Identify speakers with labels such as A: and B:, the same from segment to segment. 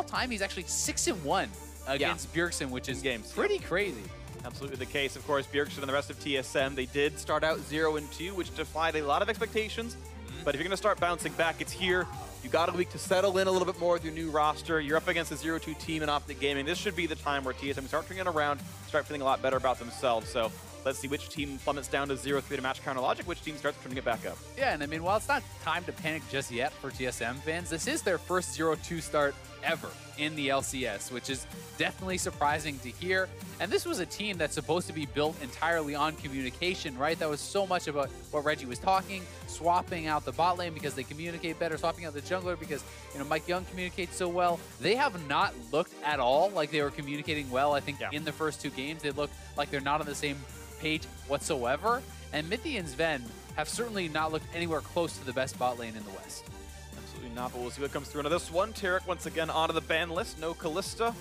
A: all time, he's actually 6-1 against Bjergsen, which is pretty crazy.
B: Absolutely the case. Of course, Bjergsen and the rest of TSM, they did start out 0-2, which defied a lot of expectations. But if you're going to start bouncing back, it's here. You got a week to settle in a little bit more with your new roster. You're up against a 0-2 team in Optic Gaming. This should be the time where TSM start turning it around, start feeling a lot better about themselves. So let's see which team plummets down to 0-3 to match counter logic, which team starts turning it back up.
A: Yeah, and I mean, while it's not time to panic just yet for TSM fans, this is their first 0-2 start ever in the LCS, which is definitely surprising to hear. And this was a team that's supposed to be built entirely on communication, right? That was so much about what Reggie was talking, swapping out the bot lane because they communicate better, swapping out the jungler because, you know, Mike Young communicates so well. They have not looked at all like they were communicating well. I think in the first 2 games, they look like they're not on the same page whatsoever. And Mithy and Sven have certainly not looked anywhere close to the best bot lane in the West.
B: Absolutely not, but we'll see what comes through into this one. Taric once again onto the ban list. No Kalista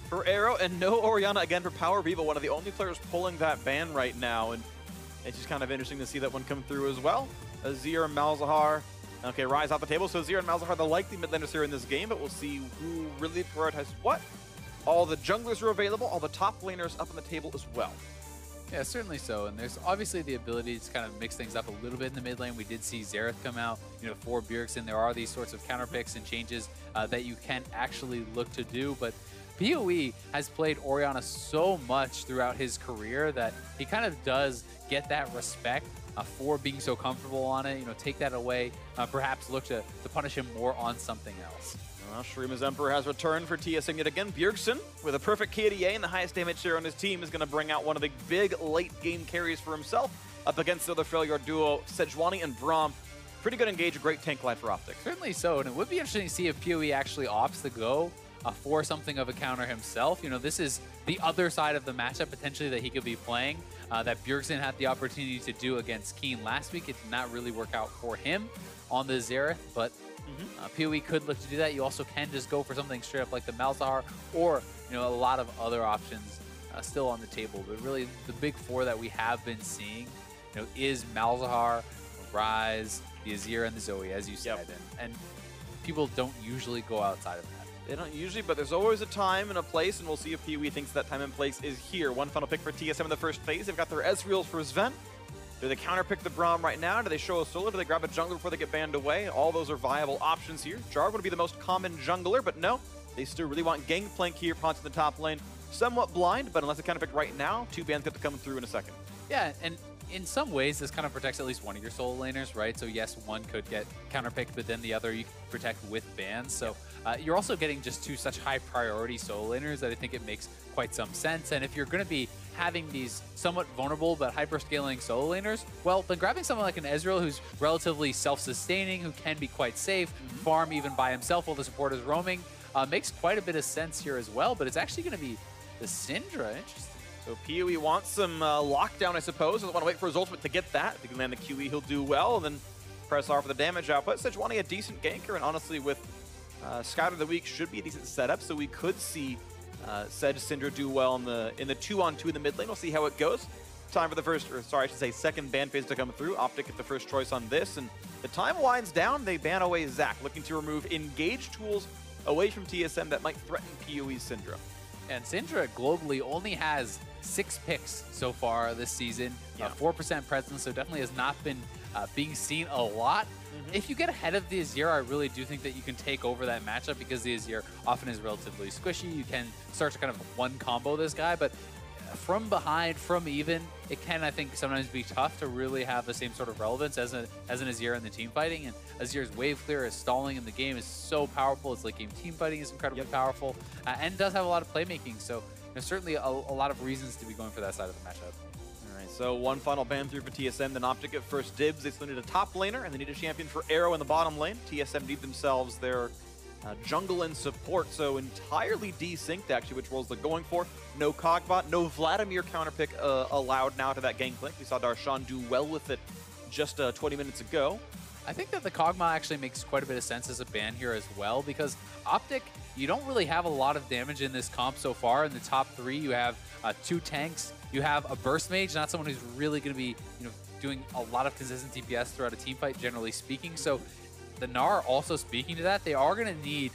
B: for Arrow, and no Orianna again for Power Viva, one of the only players pulling that ban right now. And it's just kind of interesting to see that one come through as well. Azir and Malzahar. Okay, Rise off the table. So Azir and Malzahar, the likely mid laners here in this game, but we'll see who really prioritizes what. All the junglers are available, all the top laners up on the table as well.
A: Yeah, certainly so. And there's obviously the ability to kind of mix things up a little bit in the mid lane. We did see Xerath come out, you know, for Bjergsen. There are these sorts of counter picks and changes that you can actually look to do. But PoE has played Orianna so much throughout his career that he kind of does get that respect for being so comfortable on it. You know, take that away, perhaps look to punish him more on something else.
B: Well, Shurima's Emperor has returned for TSM yet again. Bjergsen, with a perfect KDA and the highest damage share on his team, is going to bring out one of the big late-game carries for himself up against the other failure duo, Sejuani and Braum. Pretty good engage, great tank line for Optic.
A: Certainly so, and it would be interesting to see if PoE actually opts to go for something of a counter himself. You know, this is the other side of the matchup potentially that he could be playing, that Bjergsen had the opportunity to do against Keen last week. It did not really work out for him on the Xerath, but PoE could look to do that. You also can just go for something straight up like the Malzahar, or, you know, a lot of other options still on the table. But really, the big 4 that we have been seeing, you know, is Malzahar, Rise, the Azir, and the Zoe, as you said. And people don't usually go outside of that.
B: They don't usually, but there's always a time and a place, and we'll see if PoE thinks that time and place is here. One final pick for TSM in the first phase. They've got their Ezreals for Sven. Do they counterpick the Braum right now? Do they show a solo? Do they grab a jungler before they get banned away? All those are viable options here. Jarvan would be the most common jungler, but no. They still really want Gangplank here, Ponce in the top lane. Somewhat blind, but unless they counterpick right now, 2 bans get to come through in a second.
A: Yeah, and in some ways, this kind of protects at least one of your solo laners, right? So yes, one could get counterpicked, but then the other you can protect with bans. So you're also getting just 2 such high priority solo laners that I think it makes quite some sense. And if you're going to be having these somewhat vulnerable but hyper-scaling solo laners, well, then grabbing someone like an Ezreal who's relatively self-sustaining, who can be quite safe, farm even by himself while the support is roaming, makes quite a bit of sense here as well. But it's actually going to be the Syndra. Interesting.
B: So PoE wants some lockdown, I suppose. Doesn't want to wait for his ultimate to get that. If he can land the QE, he'll do well, and then press R for the damage output. Sejuani a decent ganker, and honestly with Scout of the Week should be a decent setup, so we could see Sedge Syndra do well in the 2-on-2 in the mid lane. We'll see how it goes. Time for the first, or sorry, I should say second ban phase to come through. Optic get the first choice on this, and the time winds down. They ban away Zac, looking to remove engage tools away from TSM that might threaten PoE's Syndra.
A: And Syndra globally only has 6 picks so far this season, 4% presence, so definitely has not been being seen a lot. If you get ahead of the Azir, I really do think that you can take over that matchup because the Azir often is relatively squishy. You can start to kind of one combo this guy, but from behind, from even, it can, I think, sometimes be tough to really have the same sort of relevance as an Azir in the team fighting. And Azir's wave clear, his stalling in the game is so powerful. His late game team fighting is incredibly powerful, and does have a lot of playmaking. So there's certainly a lot of reasons to be going for that side of the matchup.
B: Alright, so one final ban through for TSM, then Optic at first dibs. They still need a top laner, and they need a champion for Arrow in the bottom lane. TSM need themselves their jungle and support, so entirely desynced actually, which roles they're going for. No Cogbot, no Vladimir counterpick allowed now to that Gangplank. We saw Darshan do well with it just 20 minutes ago.
A: I think that the Kog'Maw actually makes quite a bit of sense as a ban here as well, because Optic, you don't really have a lot of damage in this comp so far. In the top 3, you have 2 tanks, you have a burst mage, not someone who's really going to be, doing a lot of consistent DPS throughout a team fight, generally speaking. So the Gnar also speaking to that, they are going to need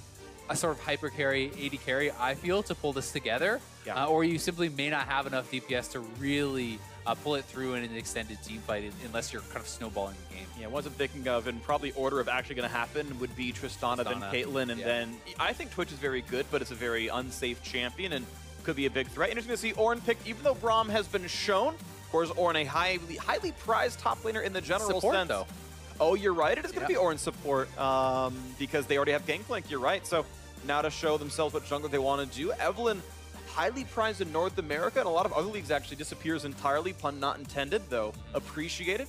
A: a sort of hyper carry, AD carry, I feel, to pull this together.
B: Yeah.
A: Or you simply may not have enough DPS to really pull it through in an extended team fight unless you're kind of snowballing the game.
B: Yeah, what I'm thinking of, and probably order of actually going to happen, would be Tristana, then Caitlyn, and then I think Twitch is very good, but it's a very unsafe champion and could be a big threat. Interesting to see Ornn picked, even though Braum has been shown. Of course, Ornn, a highly prized top laner in the general
A: support,
B: sense.
A: Though.
B: Oh, you're right. It is going to be Ornn support because they already have Gangplank. You're right. So now to show themselves what jungler they want to do. Evelynn, highly prized in North America, and a lot of other leagues actually disappears entirely. Pun not intended, though appreciated.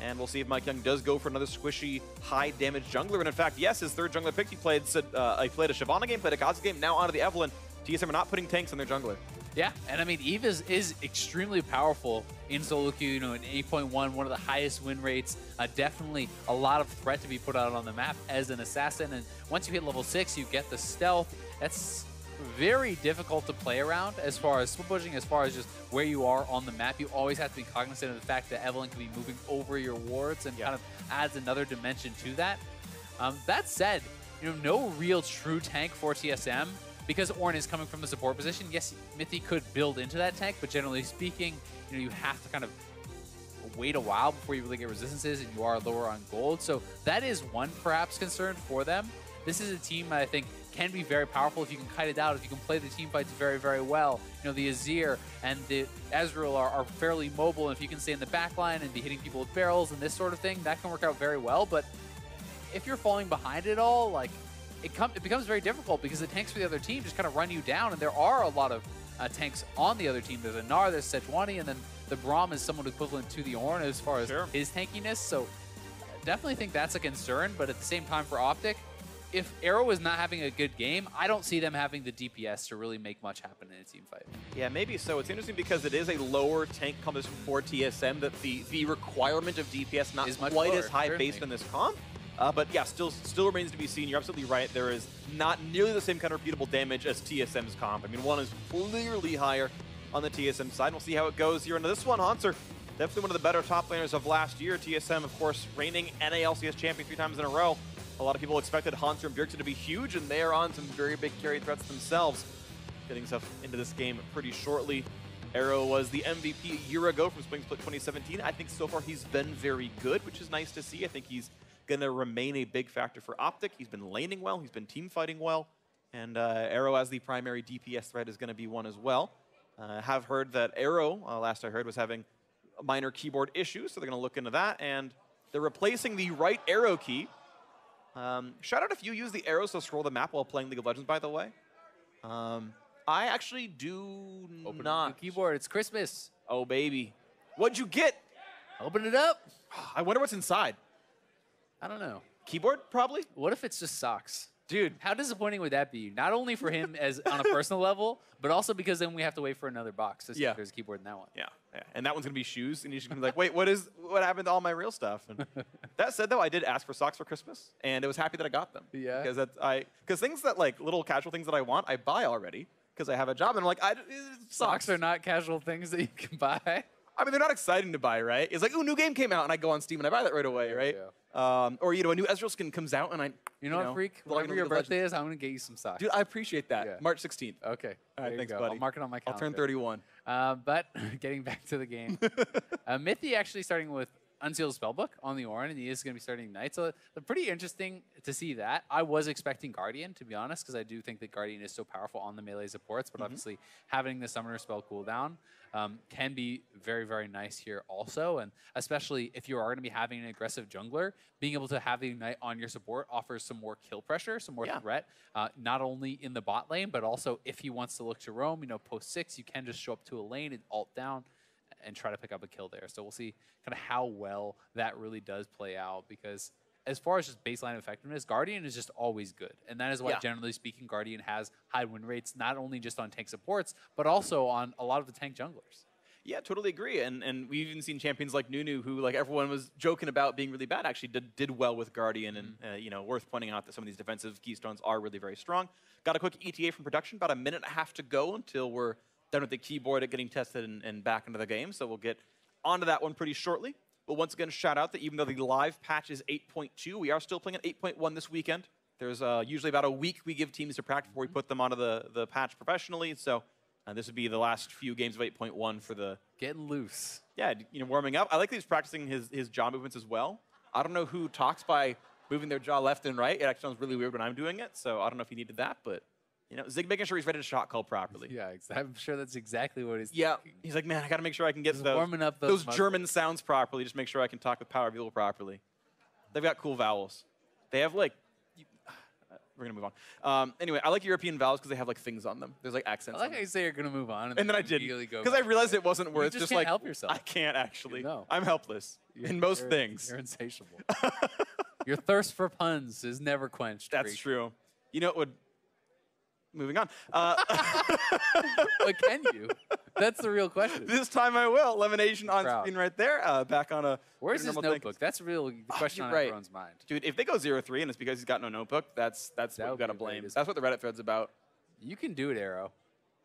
B: And we'll see if Mike Young does go for another squishy, high-damage jungler. And in fact, yes, his third jungler pick, he played a Shyvana game, played a God's game, now onto the Evelynn. TSM are not putting tanks on their jungler.
A: Yeah, and I mean, Eve is extremely powerful in solo queue, you know, an 8.1, one of the highest win rates. Definitely a lot of threat to be put out on the map as an assassin. And once you hit level 6, you get the stealth. That's very difficult to play around as far as split pushing, as far as just where you are on the map. You always have to be cognizant of the fact that Evelynn can be moving over your wards and kind of adds another dimension to that. That said, you know, no real true tank for TSM. Because Ornn is coming from the support position, yes, Mithy could build into that tank, but generally speaking, you know, you have to kind of wait a while before you really get resistances, and you are lower on gold. So that is one perhaps concern for them. This is a team that I think can be very powerful if you can kite it out, if you can play the team fights very, very well. You know, the Azir and the Ezreal are fairly mobile, and if you can stay in the back line and be hitting people with barrels and this sort of thing, that can work out very well. But if you're falling behind it all, like, it becomes very difficult because the tanks for the other team just kind of run you down, and there are a lot of tanks on the other team. There's a Gnar, there's Sejuani, and then the Braum is somewhat equivalent to the Ornn as far as his tankiness. So definitely think that's a concern, but at the same time for Optic, if Arrow is not having a good game, I don't see them having the DPS to really make much happen in a team fight.
B: Yeah, maybe so. It's interesting because it is a lower tank composition for TSM, that the requirement of DPS not quite lower, as high based on this comp. But yeah, still remains to be seen. You're absolutely right. There is not nearly the same kind of repeatable damage as TSM's comp. I mean, one is clearly higher on the TSM side. We'll see how it goes here into this one. Hauntzer, definitely one of the better top laners of last year. TSM, of course, reigning NA LCS champion 3 times in a row. A lot of people expected Hauntzer and Bjergsen to be huge, and they are on some very big carry threats themselves. Getting stuff into this game pretty shortly. Arrow was the MVP a year ago from Spring Split 2017. I think so far he's been very good, which is nice to see. I think he's going to remain a big factor for Optic. He's been laning well, he's been team fighting well, and Arrow as the primary DPS threat is going to be one as well. Have heard that Arrow, last I heard, was having minor keyboard issues, so they're going to look into that, and they're replacing the right arrow key. Shout out if you use the arrows to scroll the map while playing League of Legends, by the way. I actually do
A: Open
B: not.
A: The keyboard, it's Christmas.
B: Oh, baby. What'd you get?
A: Open it up.
B: I wonder what's inside.
A: I don't know.
B: Keyboard, probably?
A: What if it's just socks?
B: Dude.
A: How disappointing would that be? Not only for him as on a personal level, but also because then we have to wait for another box to see if there's a keyboard in that one.
B: Yeah. And that one's going to be shoes, and he's going to be like, wait, what happened to all my real stuff? And that said, though, I did ask for socks for Christmas, and I was happy that I got them.
A: Yeah.
B: Because things that, like, little casual things that I want, I buy already because I have a job, and I'm like,
A: socks are not casual things that you can buy.
B: I mean, they're not exciting to buy, right? It's like, ooh, new game came out, and I go on Steam, and I buy that right away, right? Or, you know, a new Ezreal skin comes out, and
A: You know what, Freak? Whatever your birthday is, I'm going to get you some socks.
B: Dude, I appreciate that. Yeah. March 16th.
A: Okay.
B: All right, thanks, buddy.
A: I'll mark it on my calendar.
B: I'll turn 31.
A: But getting back to the game, Mithy actually starting with Unsealed Spellbook on the Ornn, and he is going to be starting Knight. So pretty interesting to see that. I was expecting Guardian, to be honest, because I do think that Guardian is so powerful on the melee supports, but obviously having the Summoner spell cooldown can be very, very nice here also. And especially if you are going to be having an aggressive jungler, being able to have the Ignite on your support offers some more kill pressure, some more threat, not only in the bot lane, but also if he wants to look to roam, you know, post 6, you can just show up to a lane and ult down and try to pick up a kill there. So we'll see kind of how well that really does play out, because as far as just baseline effectiveness, Guardian is just always good. And that is why, generally speaking, Guardian has high win rates, not only just on tank supports, but also on a lot of the tank junglers. Yeah,
B: totally agree. And we've even seen champions like Nunu, who, like, everyone was joking about being really bad, actually did well with Guardian. And, you know, worth pointing out that some of these defensive keystones are really very strong. Got a quick ETA from production, about a minute and a half to go until we're done with the keyboard at getting tested and back into the game. So we'll get onto that one pretty shortly. But once again, shout out that even though the live patch is 8.2, we are still playing at 8.1 this weekend. There's usually about a week we give teams to practice before we put them onto the patch professionally. So this would be the last few games of 8.1 for the...
A: Getting loose.
B: Yeah, warming up. I like that he's practicing his jaw movements as well. I don't know who talks by moving their jaw left and right. It actually sounds really weird when I'm doing it, so I don't know if he needed that, but Zig making sure he's ready to shot call properly.
A: Yeah, I'm sure that's exactly what he's
B: thinking. He's like, man, I got to make sure I can get
A: warming up those
B: German sounds properly. Just make sure I can talk with Power Bugle properly. They've got cool vowels. They have like... We're going to move on. Anyway, I like European vowels because they have like things on them. There's like accents.
A: I like how you say you're going to move on.
B: And then I didn't. Because I realized it wasn't worth
A: just
B: like...
A: help yourself.
B: I can't actually.
A: No.
B: I'm helpless in most things.
A: You're insatiable. Your thirst for puns is never quenched.
B: That's true. You know what would... Moving on.
A: But can you? That's the real question.
B: This time I will. Lemonation on screen right there. Back on a...
A: Where's his notebook? That's really the question on everyone's mind.
B: Dude, if they go 0-3 and it's because he's got no notebook, that's what you got to blame. That's what the Reddit thread's about.
A: You can do it, Arrow.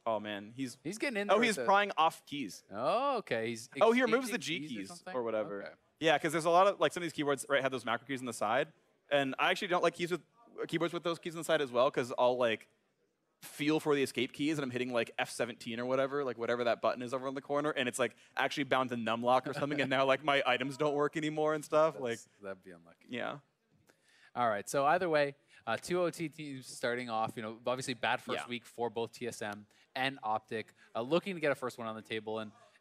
B: Oh, man. He's
A: getting in there.
B: Oh, he's prying off keys.
A: Oh, okay.
B: He removes the G keys or whatever. Okay. Yeah, because there's a lot of, like, some of these keyboards have those macro keys on the side. And I actually don't like keyboards with those keys on the side as well, because I'll, like, feel for the escape keys and I'm hitting like F17 or whatever, like whatever that button is over in the corner, and it's like actually bound to numlock or something, and now like my items don't work anymore and stuff.
A: That'd be unlucky.
B: Yeah.
A: All right. So either way, two OT teams starting off. Obviously bad first week for both TSM and Optic, looking to get a first one on the table.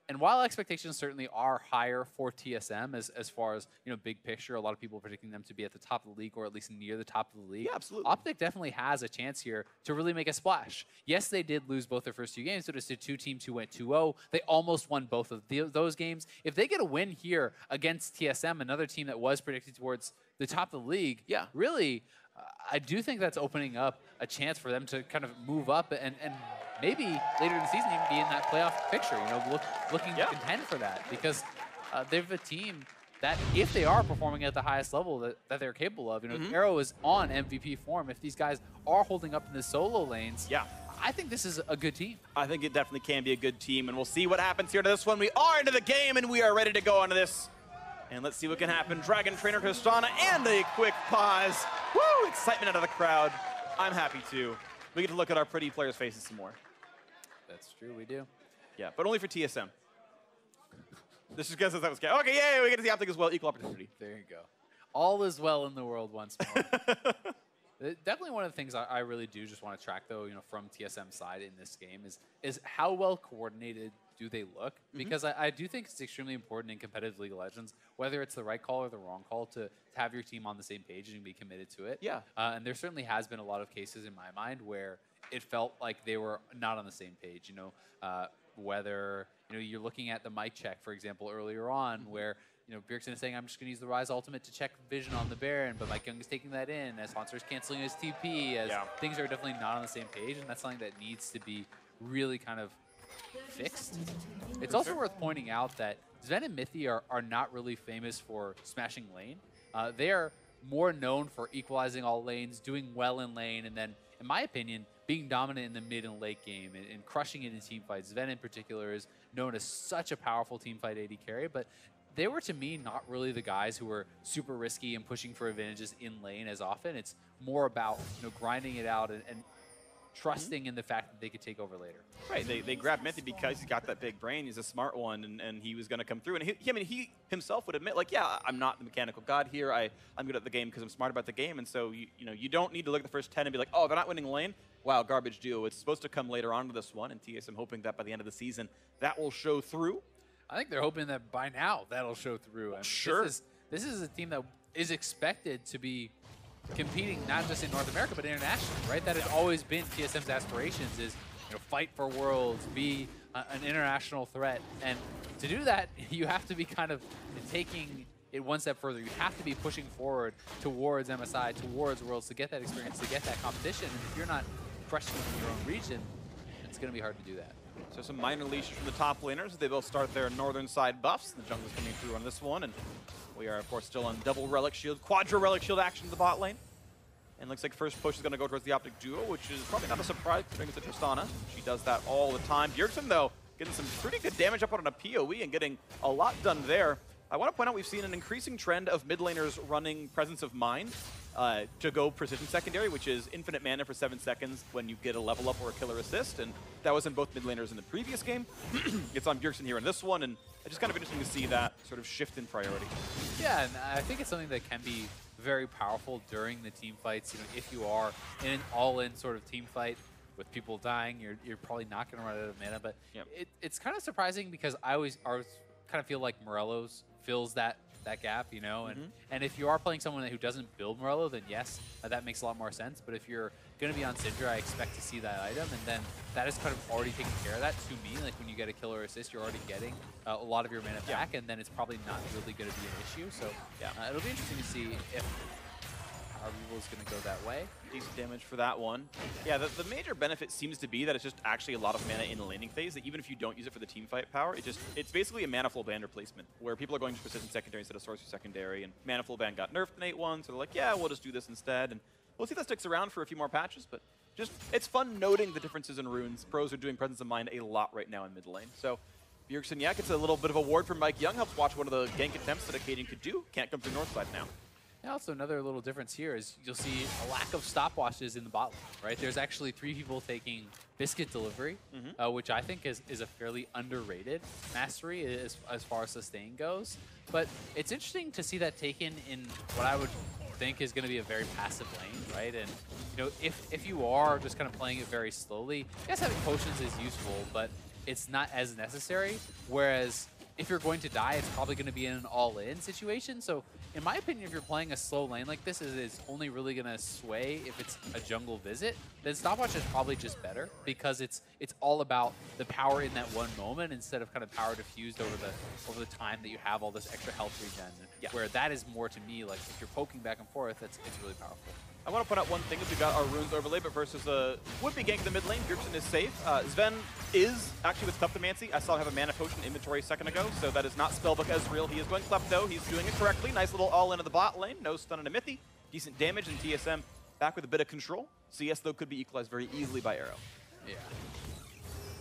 A: And while expectations certainly are higher for TSM as far as big picture, a lot of people are predicting them to be at the top of the league or at least near the top of the league.
B: Yeah, absolutely.
A: Optic definitely has a chance here to really make a splash. Yes, they did lose both their first two games, but it's the two teams who went 2-0. They almost won both of those games. If they get a win here against TSM, another team that was predicted towards the top of the league, really, I do think that's opening up a chance for them to kind of move up and maybe later in the season even be in that playoff picture, looking to contend for that, because they're a team that, if they are performing at the highest level that they're capable of, Arrow is on MVP form. If these guys are holding up in the solo lanes, I think this is a good team. I think it definitely can be a good team, and we'll see what happens here to this one. We are into the game, and we are ready to go onto this. And let's see what can happen. Dragon Trainer Kristana, and a quick pause. Woo! Excitement out of the crowd. I'm happy too. We get to look at our pretty players' faces some more. That's true, we do.
B: Yeah, but only for TSM. This is because that was okay. Yay! We get to see Optic as well. Equal opportunity.
A: There you go. All is well in the world once more. Definitely one of the things I really do just want to track, though, from TSM side in this game is how well coordinated do they look? Because I do think it's extremely important in competitive League of Legends, whether it's the right call or the wrong call, to have your team on the same page and be committed to it. Yeah. And there certainly has been a lot of cases in my mind where it felt like they were not on the same page. Whether you're looking at the mic check, for example, earlier on, where Bjergsen is saying, I'm just going to use the Rise ultimate to check vision on the Baron, but Mike Young is taking that in as Sponsor is canceling his TP, as things are definitely not on the same page, and that's something that needs to be really kind of fixed. It's also worth pointing out that Zven and Mithy are not really famous for smashing lane. They are more known for equalizing all lanes, doing well in lane, and then, in my opinion, being dominant in the mid and late game and crushing it in team fights. Zven in particular is known as such a powerful team fight AD carry, but they were, to me, not really the guys who were super risky and pushing for advantages in lane as often. It's more about grinding it out and trusting in the fact that they could take over later. Right,
B: they grabbed Mithy because he's got that big brain. He's a smart one, and he was going to come through. And he himself would admit, like, yeah, I'm not the mechanical god here. I'm good at the game because I'm smart about the game. And so you don't need to look at the first 10 and be like, oh, they're not winning lane. Wow, garbage duo. It's supposed to come later on to this one, and TSM hoping that by the end of the season that will show through.
A: I think they're hoping that by now that'll show through. I mean,
B: sure.
A: This is a team that is expected to be competing not just in North America but internationally, right? That has always been TSM's aspirations, is fight for worlds, be an international threat, and to do that you have to be kind of taking it one step further. You have to be pushing forward towards MSI, towards Worlds, to get that experience, to get that competition. And if you're not crushing it in your own region, it's going to be hard to do that.
B: So some minor leashes from the top laners. They both start their northern side buffs. The jungle's coming through on this one, and we are, of course, still on double Relic Shield, quadra Relic Shield action to the bot lane. And looks like first push is going to go towards the Optic duo, which is probably not a surprise considering it's a Tristana. She does that all the time. Bjergsen, though, getting some pretty good damage up on a PoE and getting a lot done there. I want to point out we've seen an increasing trend of mid laners running Presence of Mind. to go precision secondary, which is infinite mana for 7 seconds when you get a level up or a killer assist, and that was in both mid laners in the previous game. It's on Bjergsen here in this one, and it's just kind of interesting to see that sort of shift in priority.
A: Yeah, and I think it's something that can be very powerful during the team fights. You know, if you are in an all-in sort of team fight with people dying, you're probably not going to run out of mana. But it's kind of surprising because I always kind of feel like Morello's fills that gap, you know, and if you are playing someone who doesn't build Morello, then yes, that makes a lot more sense. But if you're going to be on Syndra, I expect to see that item, and then that is kind of already taking care of that to me. Like when you get a killer assist, you're already getting a lot of your mana back, and then it's probably not really going to be an issue. So it'll be interesting to see if Power of Evil is going to go that way.
B: Decent damage for that one. Yeah, the major benefit seems to be that it's just actually a lot of mana in the laning phase, that even if you don't use it for the team fight power, it's basically a mana flow band replacement, where people are going to precision secondary instead of sorcery secondary, and mana flow band got nerfed in 8.1, so they're like, yeah, we'll just do this instead, and we'll see if that sticks around for a few more patches, but just, it's fun noting the differences in runes. Pros are doing Presence of Mind a lot right now in mid lane. So Bjergsen, yeah, gets a little bit of a ward from Mike Young, helps watch one of the gank attempts that Acadian could do. Can't come through north side now.
A: And also another little difference here is you'll see a lack of stopwatches in the bot lane, right? There's actually 3 people taking Biscuit Delivery, which I think is a fairly underrated mastery as far as sustain goes. But it's interesting to see that taken in what I would think is going to be a very passive lane, right? And you know, if you are just kind of playing it very slowly, I guess having potions is useful, but it's not as necessary. Whereas if you're going to die, it's probably going to be in an all-in situation. So in my opinion, if you're playing a slow lane like this, it's only really going to sway if it's a jungle visit. Then stopwatch is probably just better because it's all about the power in that one moment instead of kind of power diffused over the time that you have all this extra health regen. Where that is more to me like if you're poking back and forth, it's really powerful.
B: I want to point out one thing is we got our runes overlay, but versus a would-be gank in the mid lane, Bjergsen is safe. Sven is actually with Kleptomancy. I saw him have a mana potion inventory a second ago, so that is not spellbook as real. He is going Klepto. He's doing it correctly. Nice little all-in of the bot lane. No stun and a Mythy. Decent damage, and TSM back with a bit of control. CS, though, could be equalized very easily by Arrow.
A: Yeah.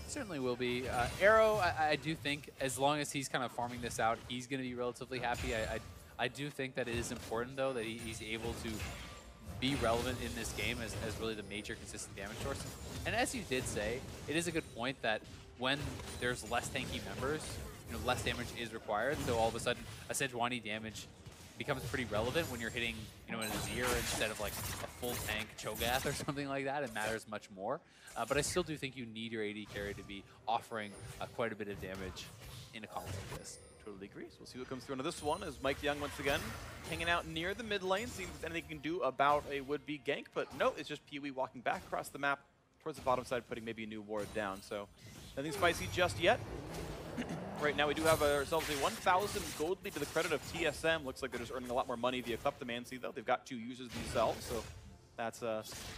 A: Certainly will be. Arrow, I do think, as long as he's kind of farming this out, he's going to be relatively happy. I do think that it is important, though, that he's able to be relevant in this game as really the major consistent damage source. And as you did say, it is a good point that when there's less tanky members, you know, less damage is required. So all of a sudden, a Sejuani damage becomes pretty relevant when you're hitting, you know, an Azir instead of like a full tank Cho'Gath or something like that. It matters much more. But I still do think you need your AD carry to be offering quite a bit of damage in a combo like this.
B: Totally agree. So we'll see what comes through into this one as Mike Young once again hanging out near the mid lane, seeing if there's anything he can do about a would-be gank. But no, it's just Pee-wee walking back across the map towards the bottom side, putting maybe a new ward down. So nothing spicy just yet. Right now we do have ourselves a 1,000 gold lead to the credit of TSM. Looks like they're just earning a lot more money via Kleptomancy, though. They've got 2 users themselves, so that's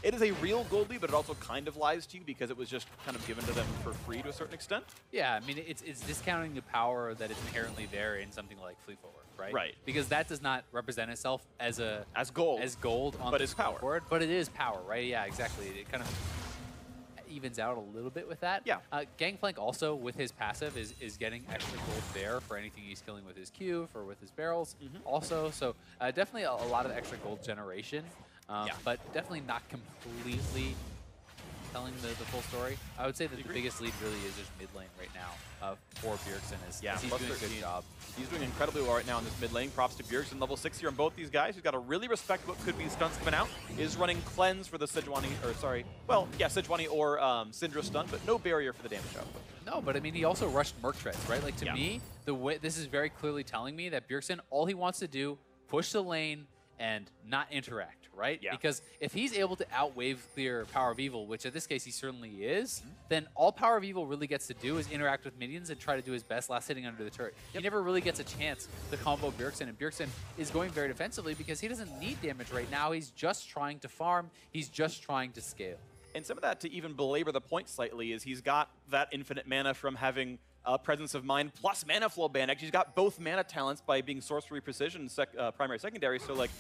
B: it is a real gold lead, but it also kind of lies to you because it was just kind of given to them for free to a certain extent.
A: Yeah, I mean, it's discounting the power that is inherently there in something like Fleet Forward, right?
B: Right.
A: Because that does not represent itself as gold on
B: the
A: board, but it is power, right? Yeah, exactly. It kind of evens out a little bit with that.
B: Yeah.
A: Gangplank also, with his passive, is getting extra gold there for anything he's killing with his Q, for with his barrels also. So definitely a lot of extra gold generation. But definitely not completely telling the full story. I would say that the biggest lead really is just mid lane right now for Bjergsen. He's doing a good job.
B: He's doing incredibly well right now in this mid lane. Props to Bjergsen, level 6 here on both these guys. He's got to really respect what could be stunts coming out. Is running Cleanse for the Sejuani, or sorry, well, yeah, Sejuani or Syndra stun, but no barrier for the damage output.
A: No, but I mean, he also rushed Merc Treads, right? Like, to me, the way this is very clearly telling me that Bjergsen, all he wants to do, push the lane and not interact, right?
B: Yeah.
A: Because if he's able to outwave clear Power of Evil, which in this case he certainly is, then all Power of Evil really gets to do is interact with minions and try to do his best last hitting under the turret. He never really gets a chance to combo Bjergsen, and Bjergsen is going very defensively because he doesn't need damage right now. He's just trying to farm. He's just trying to scale.
B: And some of that, to even belabor the point slightly, is he's got that infinite mana from having Presence of Mind plus Mana Flow Band. Actually, he's got both mana talents by being Sorcery Precision, primary, secondary, so like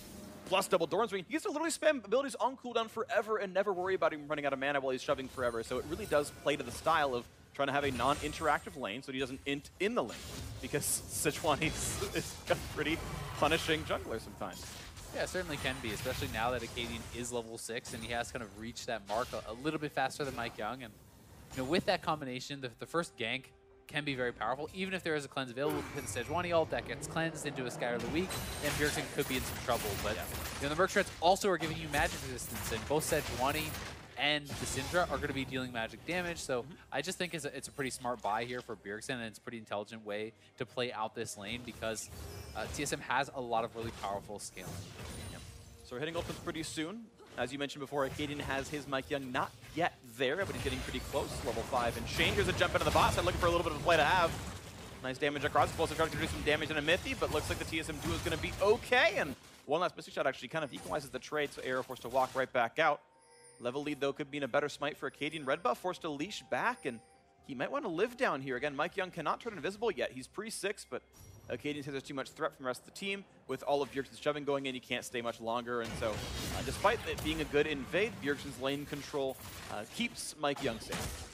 B: plus double Doran's Ring. He gets to literally spam abilities on cooldown forever and never worry about him running out of mana while he's shoving forever. So it really does play to the style of trying to have a non-interactive lane so he doesn't int in the lane, because Sejuani is a pretty punishing jungler sometimes.
A: Yeah, it certainly can be, especially now that Acadian is level 6 and he has kind of reached that mark a little bit faster than Mike Young. And with that combination, the first gank can be very powerful. Even if there is a cleanse available, hit the Sejuani ult, that gets cleansed into a Skylar of the Week, then Bjergsen could be in some trouble. But the Merc Treads also are giving you magic resistance, and both Sejuani and the Syndra are going to be dealing magic damage. So I just think it's a pretty smart buy here for Bjergsen, and it's a pretty intelligent way to play out this lane because TSM has a lot of really powerful scaling.
B: So we're hitting ultimates pretty soon. As you mentioned before, Acadian has his Mike Young not yet there, but he's getting pretty close. Level 5 and Shane. Here's a jump into the bot side, looking for a little bit of a play to have. Nice damage across. Explosive Charge to do some damage in a Mythy, but looks like the TSM duo is going to be okay. And one last Mystic Shot actually kind of equalizes the trade, so Arrow forced to walk right back out. Level lead, though, could be in a better smite for Acadian. Red buff forced to leash back, and he might want to live down here. Again, Mike Young cannot turn invisible yet. He's pre-6, but Acadian says there's too much threat from the rest of the team. With all of Bjergsen's shoving going in, he can't stay much longer. And so, despite it being a good invade, Bjergsen's lane control keeps Mike Young safe.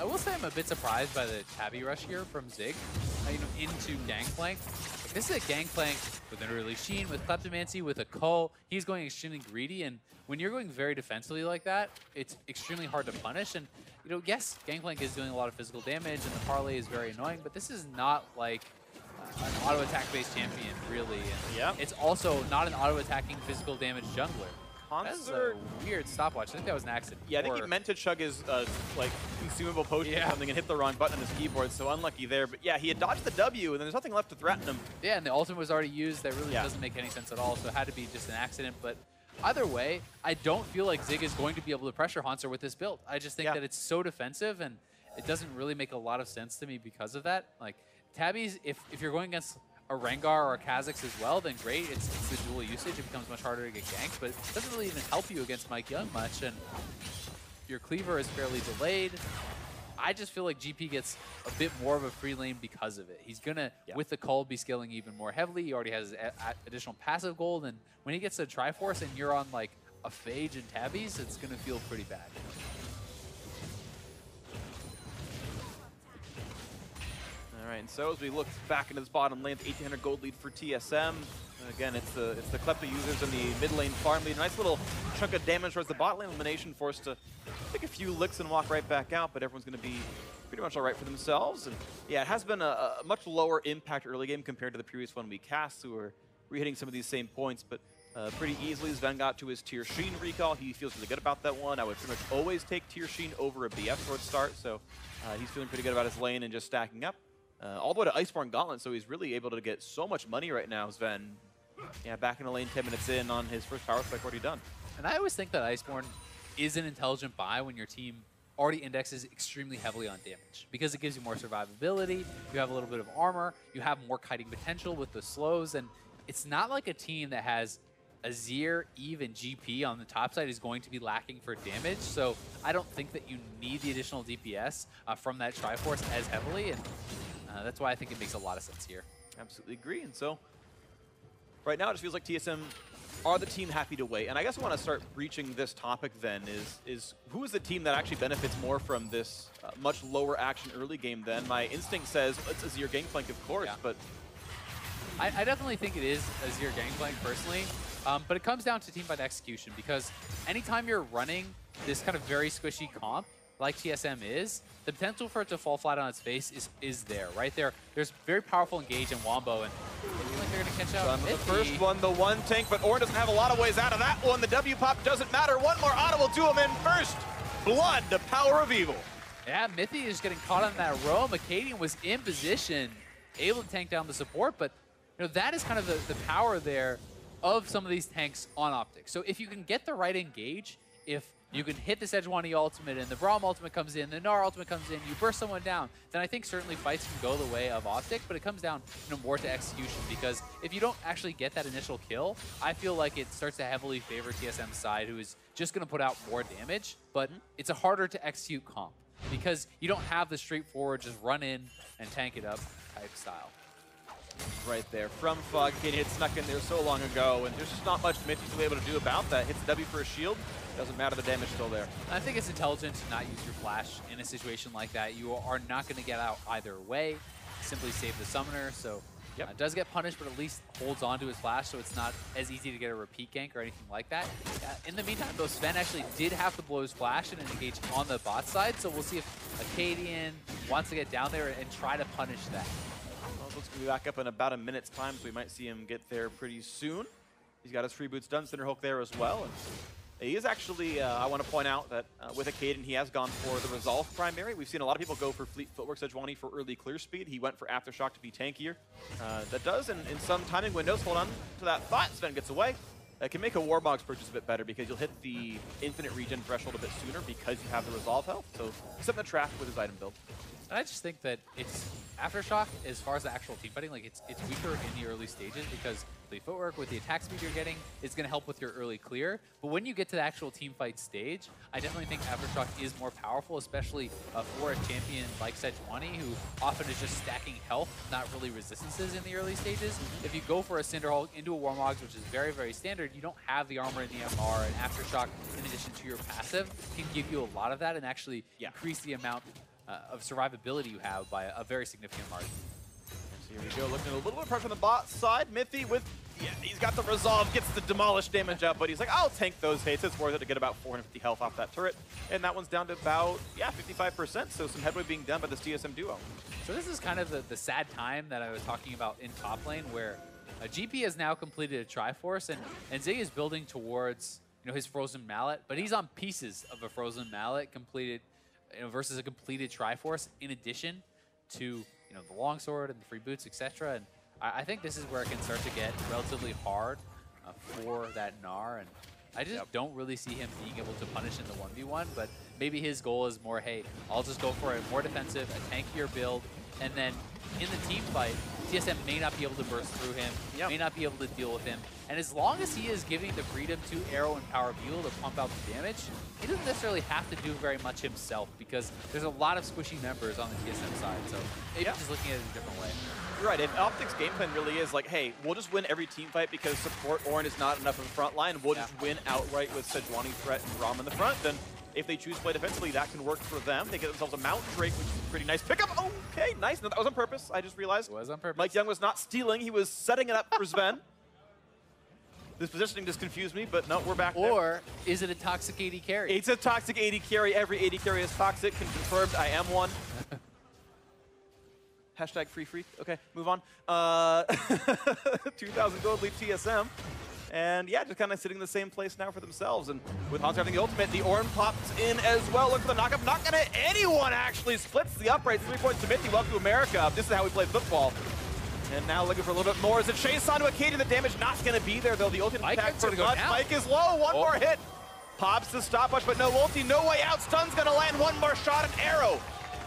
A: I will say I'm a bit surprised by the Tabby rush here from Zig into Gangplank. This is a Gangplank with an early Sheen, with Kleptomancy, with a Ko. He's going extremely greedy, and when you're going very defensively like that, it's extremely hard to punish. And yes, Gangplank is doing a lot of physical damage, and the parlay is very annoying, but this is not like an auto-attack-based champion, really. And it's also not an auto-attacking physical damage jungler. That's a weird stopwatch. I think that was an accident.
B: Yeah, I think he meant to chug his like consumable potion or something and hit the wrong button on his keyboard, so unlucky there. But yeah, he had dodged the W, and then there's nothing left to threaten him.
A: Yeah, and the ultimate was already used. That really doesn't make any sense at all, so it had to be just an accident. But either way, I don't feel like Zig is going to be able to pressure Hanser with this build. I just think that it's so defensive, and it doesn't really make a lot of sense to me because of that. Like, Tabbies, if you're going against a Rengar or a Kha'Zix as well, then great. It's the dual usage. It becomes much harder to get ganked, but it doesn't really even help you against Mike Young much, and your cleaver is fairly delayed. I just feel like GP gets a bit more of a free lane because of it. He's going to, with the Cull, be scaling even more heavily. He already has additional passive gold, and when he gets to Triforce and you're on like a Phage and Tabbies, it's going to feel pretty bad.
B: All right, and so as we look back into this bottom lane, 1,800 gold lead for TSM. And again, it's the Klepto users in the mid lane farm lead. Nice little chunk of damage towards the bot lane. Elimination forced to take a few licks and walk right back out, but everyone's going to be pretty much all right for themselves. And yeah, it has been a much lower impact early game compared to the previous one we cast, who were re-hitting some of these same points, but pretty easily Sven got to his Tier Sheen recall. He feels really good about that one. I would pretty much always take Tier Sheen over a BF towards start, so he's feeling pretty good about his lane and just stacking up. All the way to Iceborne Gauntlet, so he's really able to get so much money right now, Sven. Yeah, back in the lane 10 minutes in on his first power spike already done.
A: And I always think that Iceborne is an intelligent buy when your team already indexes extremely heavily on damage, because it gives you more survivability, you have a little bit of armor, you have more kiting potential with the slows, and it's not like a team that has Azir, Eve, and GP on the top side is going to be lacking for damage, so I don't think that you need the additional DPS from that Triforce as heavily, and that's why I think it makes a lot of sense here.
B: Absolutely agree. And so right now it just feels like TSM are the team happy to wait. And I guess I want to start breaching this topic then is who is the team that actually benefits more from this much lower action early game then? My instinct says it's Azir Gangplank, of course, but
A: I definitely think it is Azir Gangplank personally. But it comes down to team fight execution, because anytime you're running this kind of very squishy comp, like TSM is, the potential for it to fall flat on its face is there, right there. There's very powerful engage in Wombo, and I feel like they're going to catch out.
B: The first one, the one tank, but Ornn doesn't have a lot of ways out of that one. The W pop doesn't matter. One more auto will do him in first. Blood, the power of evil.
A: Yeah, Mythy is getting caught on that roam. Acadian was in position, able to tank down the support, but that is kind of the power there of some of these tanks on Optic. So if you can get the right engage, if you can hit the Sejuani ultimate and the Braum ultimate comes in, the Gnar ultimate comes in, you burst someone down, then I think certainly fights can go the way of Optic, but it comes down more to execution, because if you don't actually get that initial kill, I feel like it starts to heavily favor TSM's side, who is just going to put out more damage, but it's a harder to execute comp, because you don't have the straightforward just run in and tank it up type style.
B: Right there from Fog. Getting hit snuck in there so long ago, and there's just not much Mythy to be able to do about that. Hits the W for a shield. Doesn't matter, the damage still there.
A: I think it's intelligent to not use your flash in a situation like that. You are not going to get out either way. Simply save the summoner, so
B: Yep.
A: Does get punished, but at least holds on to his flash, so it's not as easy to get a repeat gank or anything like that. In the meantime, though, Sven actually did have to blow his flash and engage on the bot side, so we'll see if Acadian wants to get down there and try to punish that.
B: Well, looks to be back up in about a minute's time, so we might see him get there pretty soon. He's got his free boots done, Cinderhulk there as well. And he is actually, I want to point out that with Acadian, he has gone for the Resolve primary. We've seen a lot of people go for Fleet Footwork Sejuani for early clear speed. He went for Aftershock to be tankier. That does, in some timing windows, hold on to that thought. Sven gets away. Can make a Warmog's purchase a bit better because you'll hit the infinite regen threshold a bit sooner because you have the Resolve health. So he's set in the trap with his item build.
A: And I just think that it's Aftershock, as far as the actual team fighting, like it's weaker in the early stages because the footwork with the attack speed you're getting is going to help with your early clear. But when you get to the actual team fight stage, I definitely think Aftershock is more powerful, especially for a champion like Sejuani, who often is just stacking health, not really resistances in the early stages. If you go for a Cinderhulk into a Warmogs, which is very, very standard, you don't have the armor and the MR, and Aftershock, in addition to your passive, can give you a lot of that and actually increase the amount of survivability you have by a very significant margin.
B: So here we go, looking at a little bit of pressure on the bot side. Mithy with, he's got the Resolve, gets the demolish damage up, but he's like, I'll tank those hits. It's worth it to get about 450 health off that turret. And that one's down to about, 55%. So some headway being done by this TSM duo.
A: So this is kind of the sad time that I was talking about in top lane, where GP has now completed a Triforce, and Zay is building towards his Frozen Mallet, but he's on pieces of a Frozen Mallet completed versus a completed Triforce, in addition to the longsword and the free boots, etc. And I think this is where it can start to get relatively hard for that Gnar, and I just don't really see him being able to punish in the 1v1. But maybe his goal is more, hey, I'll just go for a more defensive, a tankier build, and then in the team fight, TSM may not be able to burst through him, may not be able to deal with him. And as long as he is giving the freedom to Arrow and Power Buell to pump out the damage, he doesn't necessarily have to do very much himself because there's a lot of squishy members on the TSM side. So maybe just looking at it a different way.
B: You're right. If Optic's game plan really is like, hey, we'll just win every team fight because support Orin is not enough in the front line, we'll just win outright with Sejuani, Threat, and Rom in the front, then if they choose to play defensively, that can work for them. They get themselves a Mountain Drake, which is a pretty nice pickup. Okay, nice. No, that was on purpose. I just realized.
A: It was on purpose.
B: Mike Young was not stealing. He was setting it up for Sven. This positioning just confused me, but no, we're back there.
A: Or is it a toxic AD carry?
B: It's a toxic AD carry. Every AD carry is toxic. Confirmed. I am one. Hashtag free freak. Okay, move on. 2,000 gold lead TSM. And yeah, just kind of sitting in the same place now for themselves. And with Hans having the ultimate, the Ornn pops in as well. Look for the knockup. Not going to hit anyone, actually. Splits the upright. 3 points to Mithy. Welcome to America. This is how we play football. And now looking for a little bit more. Is it chase onto Acadian? The damage not going to be there, though. The ultimate attack for Mud. Mike is low. One more hit. Pops the stopwatch, but no ulti. No way out. Stun's going to land. One more shot. An arrow.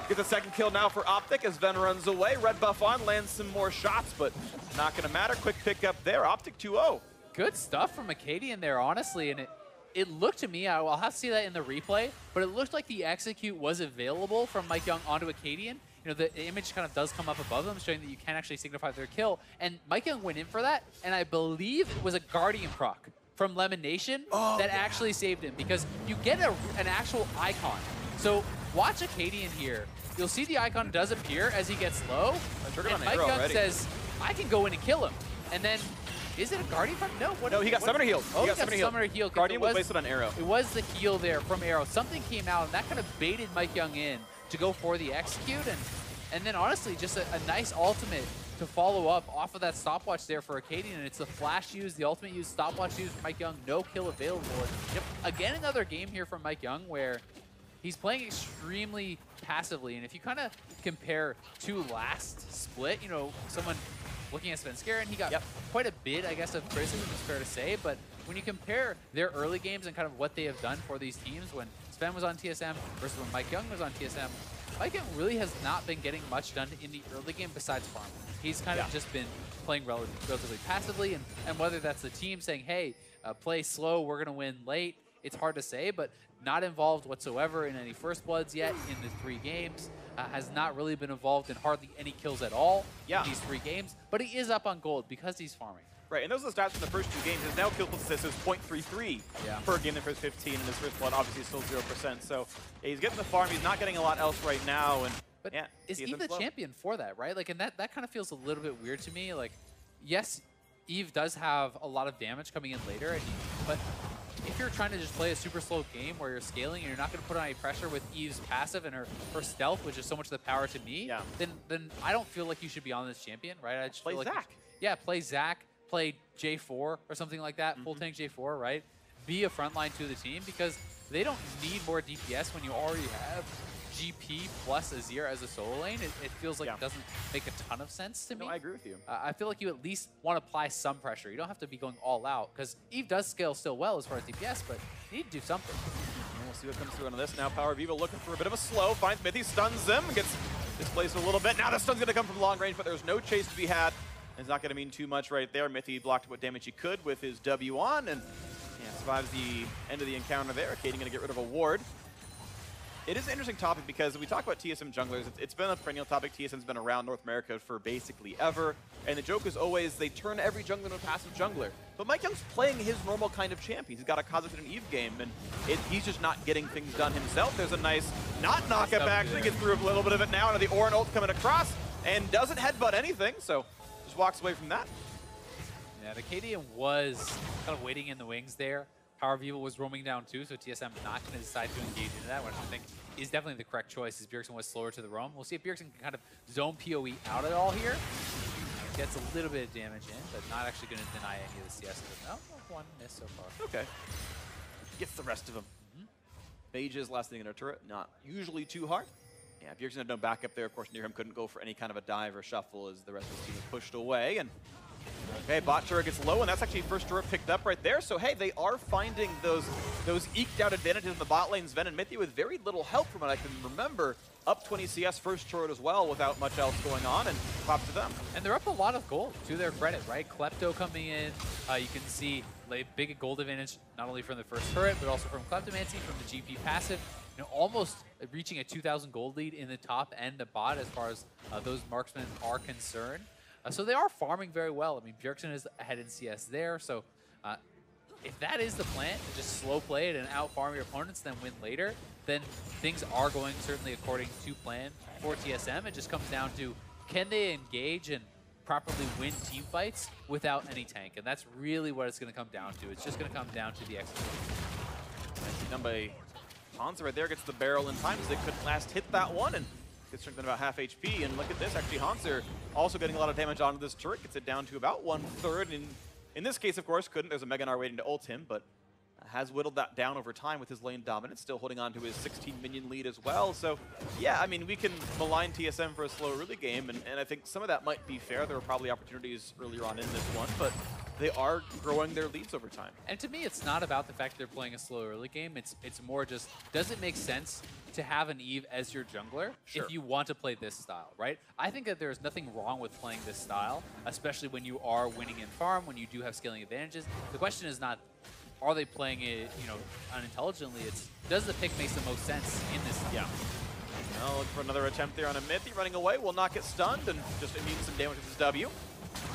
B: Gets a second kill now for Optic as Ven runs away. Red buff on. Lands some more shots, but not going to matter. Quick pickup there. Optic 2-0.
A: Good stuff from Acadian there, honestly, and it looked to me, I'll have to see that in the replay, but it looked like the execute was available from Mike Young onto Acadian. The image kind of does come up above them, showing that you can actually signify their kill, and Mike Young went in for that, and I believe it was a Guardian proc from Lemon Nation that actually saved him, because you get an actual icon. So watch Acadian here. You'll see the icon does appear as he gets low, and Mike Young says, I can go in and kill him, and then is it a Guardian proc? No.
B: No, he got Summoner healed.
A: Oh, he got Summoner healed.
B: Guardian was wasted on Arrow.
A: It was the heal there from Arrow. Something came out, and that kind of baited Mike Young in to go for the execute. And then, honestly, just a nice ultimate to follow up off of that stopwatch there for Acadian. And it's the flash use, the ultimate use, stopwatch use for Mike Young. No kill available. And again, another game here from Mike Young where he's playing extremely passively. And if you kind of compare to last split, someone looking at Sven Skaren, he got quite a bit, I guess, of criticism, it's fair to say. But when you compare their early games and kind of what they have done for these teams, when Sven was on TSM versus when Mike Young was on TSM, Mike Young really has not been getting much done in the early game besides farming. He's kind of just been playing relatively passively, and whether that's the team saying, hey, play slow, we're going to win late, it's hard to say, but not involved whatsoever in any First Bloods yet in the 3 games. Has not really been involved in hardly any kills at all in these 3 games, but he is up on gold because he's farming.
B: Right, and those are the stats from the first 2 games. His now kill assist is 0.33 per game in the first 15, and his First Blood obviously is still 0%. So he's getting the farm. He's not getting a lot else right now, and
A: But
B: yeah,
A: is
B: TSM
A: Eve the
B: slow.
A: champion for that, right? Like, and that kind of feels a little bit weird to me. Like, yes, Eve does have a lot of damage coming in later, but if you're trying to just play a super slow game where you're scaling and you're not going to put on any pressure with Eve's passive and her stealth, which is so much of the power to me, then I don't feel like you should be on this champion, right? I just
B: Play
A: feel like
B: Zac.
A: play Zac, play J4 or something like that, full tank J4, right? Be a frontline to the team because they don't need more DPS when you already have GP plus Azir as a solo lane. It feels like it doesn't make a ton of sense to me.
B: No, I agree with you.
A: I feel like you at least want to apply some pressure. You don't have to be going all out because Eve does scale still well as far as DPS, but you need to do something.
B: And we'll see what comes through on this. Now Power Viva looking for a bit of a slow. Finds Mithy, stuns him, gets displaced a little bit. Now the stun's going to come from long range, but there's no chase to be had. It's not going to mean too much right there. Mithy blocked what damage he could with his W on, and survives the end of the encounter there. Katie going to get rid of a ward. It is an interesting topic because we talk about TSM junglers. It's been a perennial topic. TSM's been around North America for basically ever. And the joke is always they turn every jungler into a passive jungler. But Mike Young's playing his normal kind of champ. He's got a Kha'Zix and an Eve game, and he's just not getting things done himself. There's a nice not knock-up actually. Gets through a little bit of it now. And the Orin ult coming across and doesn't headbutt anything. So just walks away from that.
A: Yeah, the KDM was kind of waiting in the wings there. Power Viva was roaming down too, so TSM not going to decide to engage into that, which I think is definitely the correct choice, as Bjergsen was slower to the roam. We'll see if Bjergsen can kind of zone PoE out at all here. Gets a little bit of damage in, but not actually going to deny any of the CS. No, one miss so far.
B: Okay. Gets the rest of them. Mages last thing in a turret, not usually too hard. Yeah, Bjergsen had no backup there. Of course, near him couldn't go for any kind of a dive or shuffle as the rest of his team was pushed away. And okay, bot turret gets low, and that's actually first turret picked up right there. So hey, they are finding those eked out advantages in the bot lane. Sven and Mithy with very little help from what I can remember. Up 20 CS first turret as well without much else going on, and props to them.
A: And they're up a lot of gold to their credit, right? Klepto coming in. You can see like, big gold advantage not only from the first turret, but also from Kleptomancy, from the GP passive. You know, almost reaching a 2,000 gold lead in the top and the bot as far as those marksmen are concerned. So they are farming very well. I mean, Bjergsen is ahead in CS there. So if that is the plan, to just slow play it and out-farm your opponents, then win later, then things are going certainly according to plan for TSM. It just comes down to, can they engage and properly win team fights without any tank? And that's really what it's going to come down to. It's just going to come down to the execution.
B: Number Hansa right there gets the barrel in time, as they couldn't last hit that one, and gets strengthened about half HP. And look at this, actually Hanser also getting a lot of damage onto this turret, gets it down to about 1/3. And in this case, of course, couldn't. There's a Mega Gnar waiting to ult him, but has whittled that down over time with his lane dominance, still holding on to his 16 minion lead as well. So yeah, I mean, we can malign TSM for a slow early game, and I think some of that might be fair. There were probably opportunities earlier on in this one, but they are growing their leads over time.
A: And to me, it's not about the fact they're playing a slow early game. It's more just, does it make sense to have an Eve as your jungler if you want to play this style, right? I think that there's nothing wrong with playing this style, especially when you are winning in farm, when you do have scaling advantages. The question is not, are they playing it, you know, unintelligently? It's, does the pick make the most sense in this style?
B: Yeah. Now look for another attempt there on a Mithy, running away, will not get stunned, and just immune some damage with his W.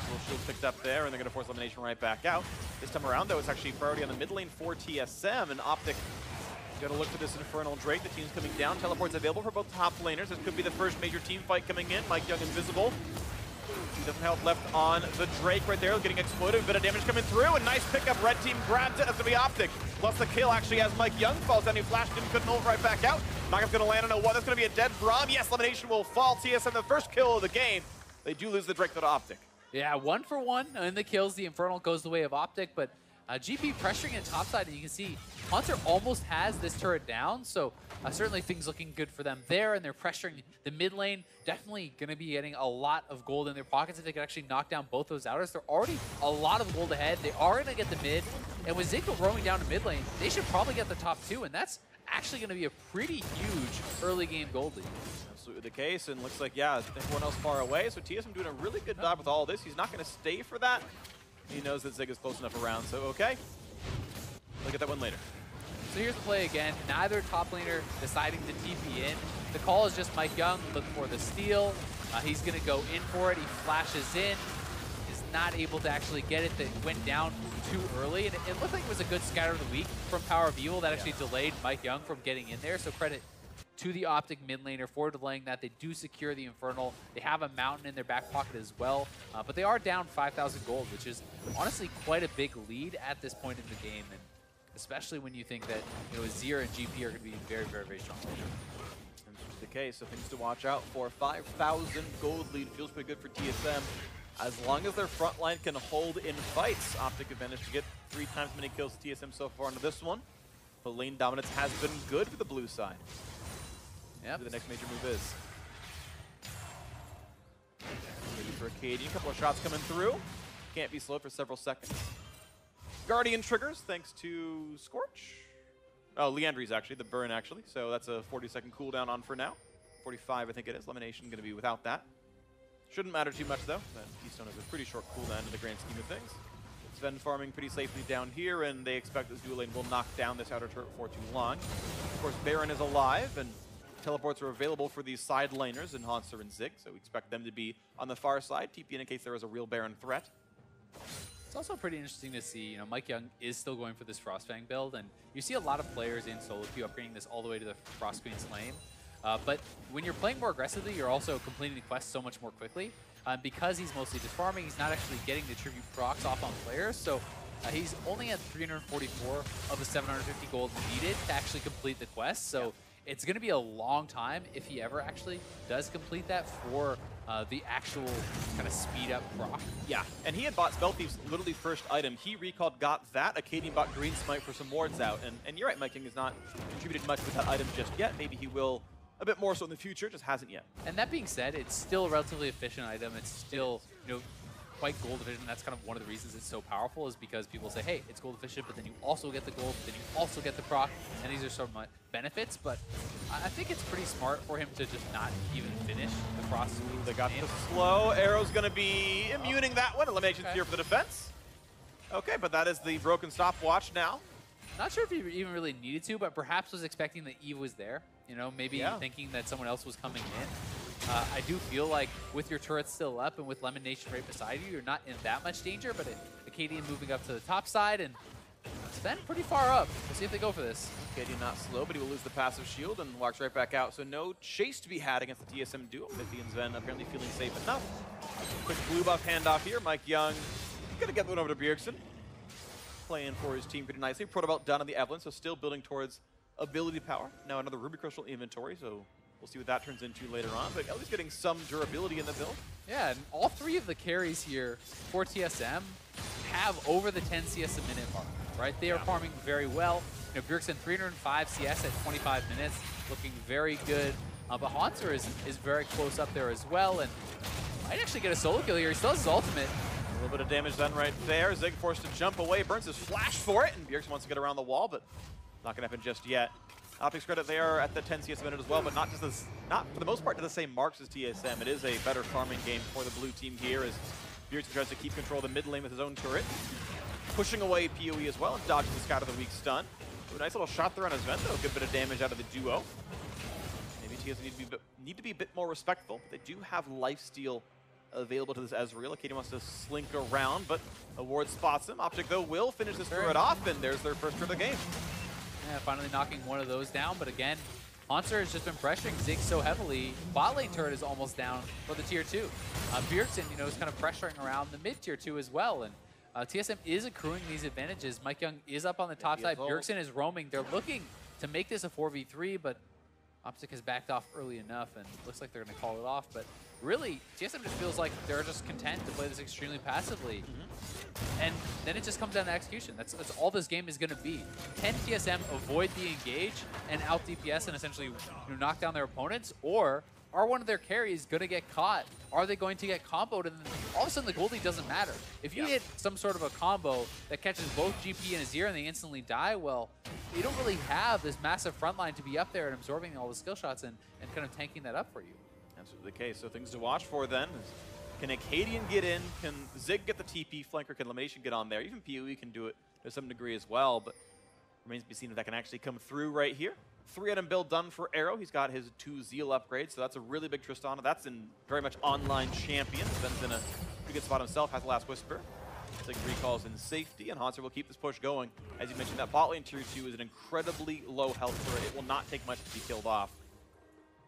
B: Little shield picked up there, and they're going to force elimination right back out. This time around, though, it's actually priority on the mid lane for TSM, and Optic going to look for this Infernal Drake. The team's coming down. Teleport's available for both top laners. This could be the first major team fight coming in. Mike Young invisible. Doesn't help left on the Drake right there, getting exploited. A bit of damage coming through, and nice pickup. Red team grabs it. That's going to be Optic. Plus the kill actually as Mike Young falls down. He flashed in, couldn't ult right back out. Knockup's going to land on a what? That's going to be a dead Braum. Yes, elimination will fall. TSM the first kill of the game. They do lose the Drake to Optic.
A: Yeah, 1 for 1 in the kills. The Infernal goes the way of Optic, but GP pressuring it topside, and you can see Hunter almost has this turret down, so certainly things looking good for them there, and they're pressuring the mid lane. Definitely going to be getting a lot of gold in their pockets if they could actually knock down both those outers. They're already a lot of gold ahead. They are going to get the mid, and with Zico roaming down to mid lane, they should probably get the top 2, and that's actually going to be a pretty huge early game gold lead.
B: Absolutely the case, and looks like, yeah, everyone else far away, so TSM doing a really good job with all this. He's not going to stay for that. He knows that Zig is close enough around, so okay. Look at that one later.
A: So here's the play again. Neither top laner deciding to TP in. The call is just Mike Young looking for the steal. He's going to go in for it. He flashes in. Is not able to actually get it. That went down too early. And it looked like it was a good scatter of the week from Power of Evil that actually delayed Mike Young from getting in there. So credit to the Optic mid laner for delaying that. They do secure the Infernal. They have a Mountain in their back pocket as well. But they are down 5,000 gold, which is honestly quite a big lead at this point in the game. And especially when you think that Azir and GP are going to be very, very, very strong.
B: And this is the case, so things to watch out for. 5,000 gold lead feels pretty good for TSM. As long as their front line can hold in fights, Optic have managed to get 3 times as many kills as TSM so far into this one. But lane dominance has been good for the blue side.
A: Yep.
B: Who the next major move is. Maybe for Acadian, a couple of shots coming through. Can't be slowed for several seconds. Guardian triggers thanks to Scorch. Oh, Leandry's actually, the burn actually. So that's a 40-second cooldown on for now. 45 I think it is. Elimination going to be without that. Shouldn't matter too much though. That Keystone has a pretty short cooldown in the grand scheme of things. Sven farming pretty safely down here, and they expect this dual lane will knock down this outer turret for too long. Of course, Baron is alive, and teleports are available for these side laners in Hanser and Zig, so we expect them to be on the far side, TP in case there is a real Baron threat.
A: It's also pretty interesting to see, Mike Young is still going for this Frostfang build, and you see a lot of players in solo queue upgrading this all the way to the Frost Queen's Flame. But when you're playing more aggressively, you're also completing the quest so much more quickly. Because he's mostly just farming, he's not actually getting the tribute procs off on players, so he's only at 344 of the 750 gold needed to actually complete the quest, so it's going to be a long time if he ever actually does complete that for the actual kind of speed up proc.
B: Yeah, and he had bought Spell Thief's literally first item. He recalled, got that. Acadian bought Green Smite for some wards out, and you're right, Mike King has not contributed much with that item just yet. Maybe he will a bit more so in the future, just hasn't yet.
A: And that being said, it's still a relatively efficient item. It's still, quite gold efficient. That's kind of one of the reasons it's so powerful, is because people say, hey, it's gold efficient, but then you also get the gold, then you also get the proc, and these are some benefits. But I think it's pretty smart for him to just not even finish the cross.
B: They got the slow. Arrow's going to be immuning that one. Elimination's here for the defense. Okay, but that is the broken stopwatch now.
A: Not sure if he even really needed to, but perhaps was expecting that Eve was there. Maybe thinking that someone else was coming in. I do feel like with your turrets still up and with Lemon Nation right beside you, you're not in that much danger, but Acadian moving up to the top side, and Sven pretty far up. We'll see if they go for this.
B: Acadian not slow, but he will lose the passive shield and walks right back out. So no chase to be had against the TSM duo. Mithy and Sven apparently feeling safe enough. Quick blue buff handoff here. Mike Young gonna get one over to Bjergsen. Playing for his team pretty nicely. Protobelt done on the Evelyn, so still building towards ability power. Now another Ruby Crystal inventory, so we'll see what that turns into later on, but at least getting some durability in the build.
A: Yeah, and all 3 of the carries here for TSM have over the 10 CS a minute mark, right? They are farming very well. Bjergsen 305 CS at 25 minutes, looking very good. But Hanser is very close up there as well, and might actually get a solo kill here. He still has his ultimate.
B: A little bit of damage done right there. Zig forced to jump away, burns his flash for it, and Bjergsen wants to get around the wall, but not going to happen just yet. Optic's credit, they are at the 10 CS a minute as well, but not for the most part to the same marks as TSM. It is a better farming game for the blue team here as Bjergsen tries to keep control of the mid lane with his own turret. Pushing away PoE as well and dodging the Scout of the Week stun. Ooh, nice little shot there on his Vento. Good bit of damage out of the duo. Maybe TSM need to be a bit more respectful, but they do have lifesteal available to this Ezreal. Acadian wants to slink around, but a ward spots him. Optic, though, will finish this turret off, and there's their first turret of the game.
A: Yeah, finally knocking one of those down, but again, Hanser has just been pressuring Zig so heavily. Bot lane turret is almost down for the tier 2. Bjergsen, is kind of pressuring around the mid tier 2 as well, and TSM is accruing these advantages. Mike Young is up on the top side. Bjergsen is roaming. They're looking to make this a 4v3, but Optic has backed off early enough, and looks like they're going to call it off. But really, TSM just feels like they're just content to play this extremely passively. And then it just comes down to execution. That's all this game is going to be. Can TSM avoid the engage and out DPS and essentially knock down their opponents? Or are one of their carries going to get caught? Are they going to get comboed? And then all of a sudden the gold lead doesn't matter. If you hit some sort of a combo that catches both GP and Azir and they instantly die, well, you don't really have this massive front line to be up there and absorbing all the skill shots and kind of tanking that up for you.
B: Absolutely the case. So things to watch for then is, can Acadian get in? Can Zig get the TP flanker? Can Elimination get on there? Even PoE can do it to some degree as well, but remains to be seen if that can actually come through right here. 3-item build done for Arrow. He's got his 2 Zeal upgrades, so that's a really big Tristana. That's in very much online champion. Ben's in a pretty good spot himself, has the Last Whisper. Zig recalls in safety, and Hanser will keep this push going. As you mentioned, that bot lane tier 2 is an incredibly low health turret. It will not take much to be killed off.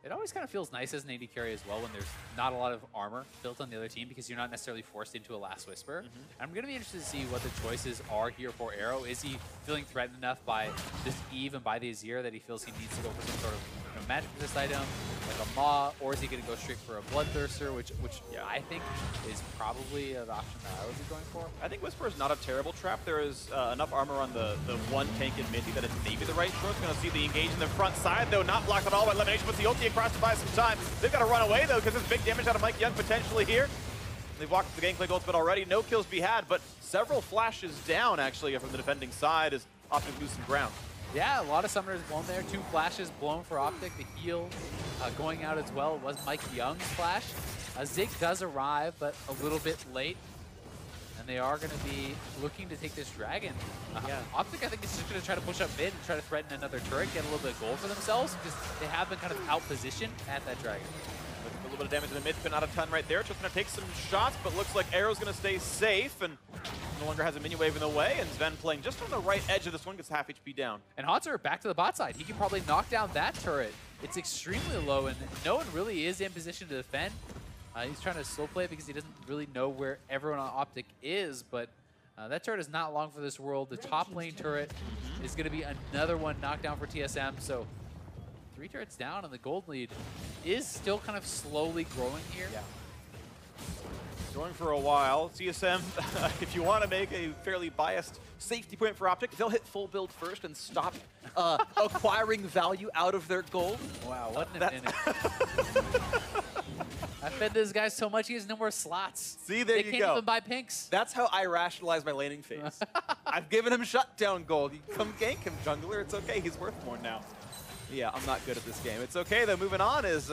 A: It always kind of feels nice as an AD carry as well when there's not a lot of armor built on the other team because you're not necessarily forced into a Last Whisper. I'm going to be interested to see what the choices are here for Arrow. Is he feeling threatened enough by this Eve and by the Azir that he feels he needs to go for some sort of magic resist item, like a Maw, or is he going to go straight for a Bloodthirster, which I think is probably an option that I would be going for.
B: I think Whisper is not a terrible trap. There is enough armor on the one tank in mid that it's maybe the right choice. Going to see the engage in the front side, though, not blocked at all by Elimination, puts the ulti across to buy some time. They've got to run away, though, because there's big damage out of Mike Young potentially here. They've walked the Gangplank ultimate already. No kills to be had, but several flashes down, actually, from the defending side as Optic loses some ground.
A: Yeah, a lot of summoners blown there. 2 flashes blown for Optic. The heal going out as well. It was Mike Young's flash. Zig does arrive, but a little bit late. And they are going to be looking to take this dragon. Optic, I think, is just going to try to push up mid and try to threaten another turret, get a little bit of gold for themselves, because they have been kind of out-positioned at that dragon.
B: Looking for a little bit of damage in the mid, but not a ton right there. Just going to take some shots, but looks like Arrow's going to stay safe, and no longer has a minion wave in the way, and Sven playing just on the right edge of this one, gets half HP down.
A: And Haunter back to the bot side. He can probably knock down that turret. It's extremely low, and no one really is in position to defend. He's trying to slow play it because he doesn't really know where everyone on Optic is, but that turret is not long for this world. The top lane turret is going to be another one knocked down for TSM, so 3 turrets down, and the gold lead is still kind of slowly growing here.
B: Yeah. Going for a while. TSM, if you want to make a fairly biased safety point for Optic, they'll hit full build first and stop acquiring value out of their gold.
A: Wow, what an minute. I fed this guy so much he has no more slots.
B: See, there you go.
A: They can't even buy pinks.
C: That's how I rationalize my laning phase. I've given him shutdown gold. You come gank him, jungler. It's okay. He's worth more now. Yeah, I'm not good at this game.
B: It's okay, though. Moving on is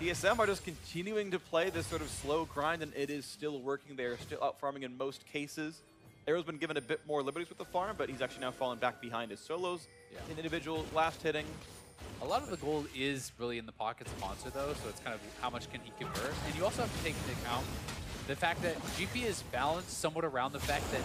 B: TSM are just continuing to play this sort of slow grind, and it is still working. They are still out farming in most cases. Arrow's been given a bit more liberties with the farm, but he's actually now fallen back behind his solos. In individual last hitting.
A: A lot of the gold is really in the pockets of Monster, though, so it's kind of how much can he convert. And you also have to take into account the fact that GP is balanced somewhat around the fact that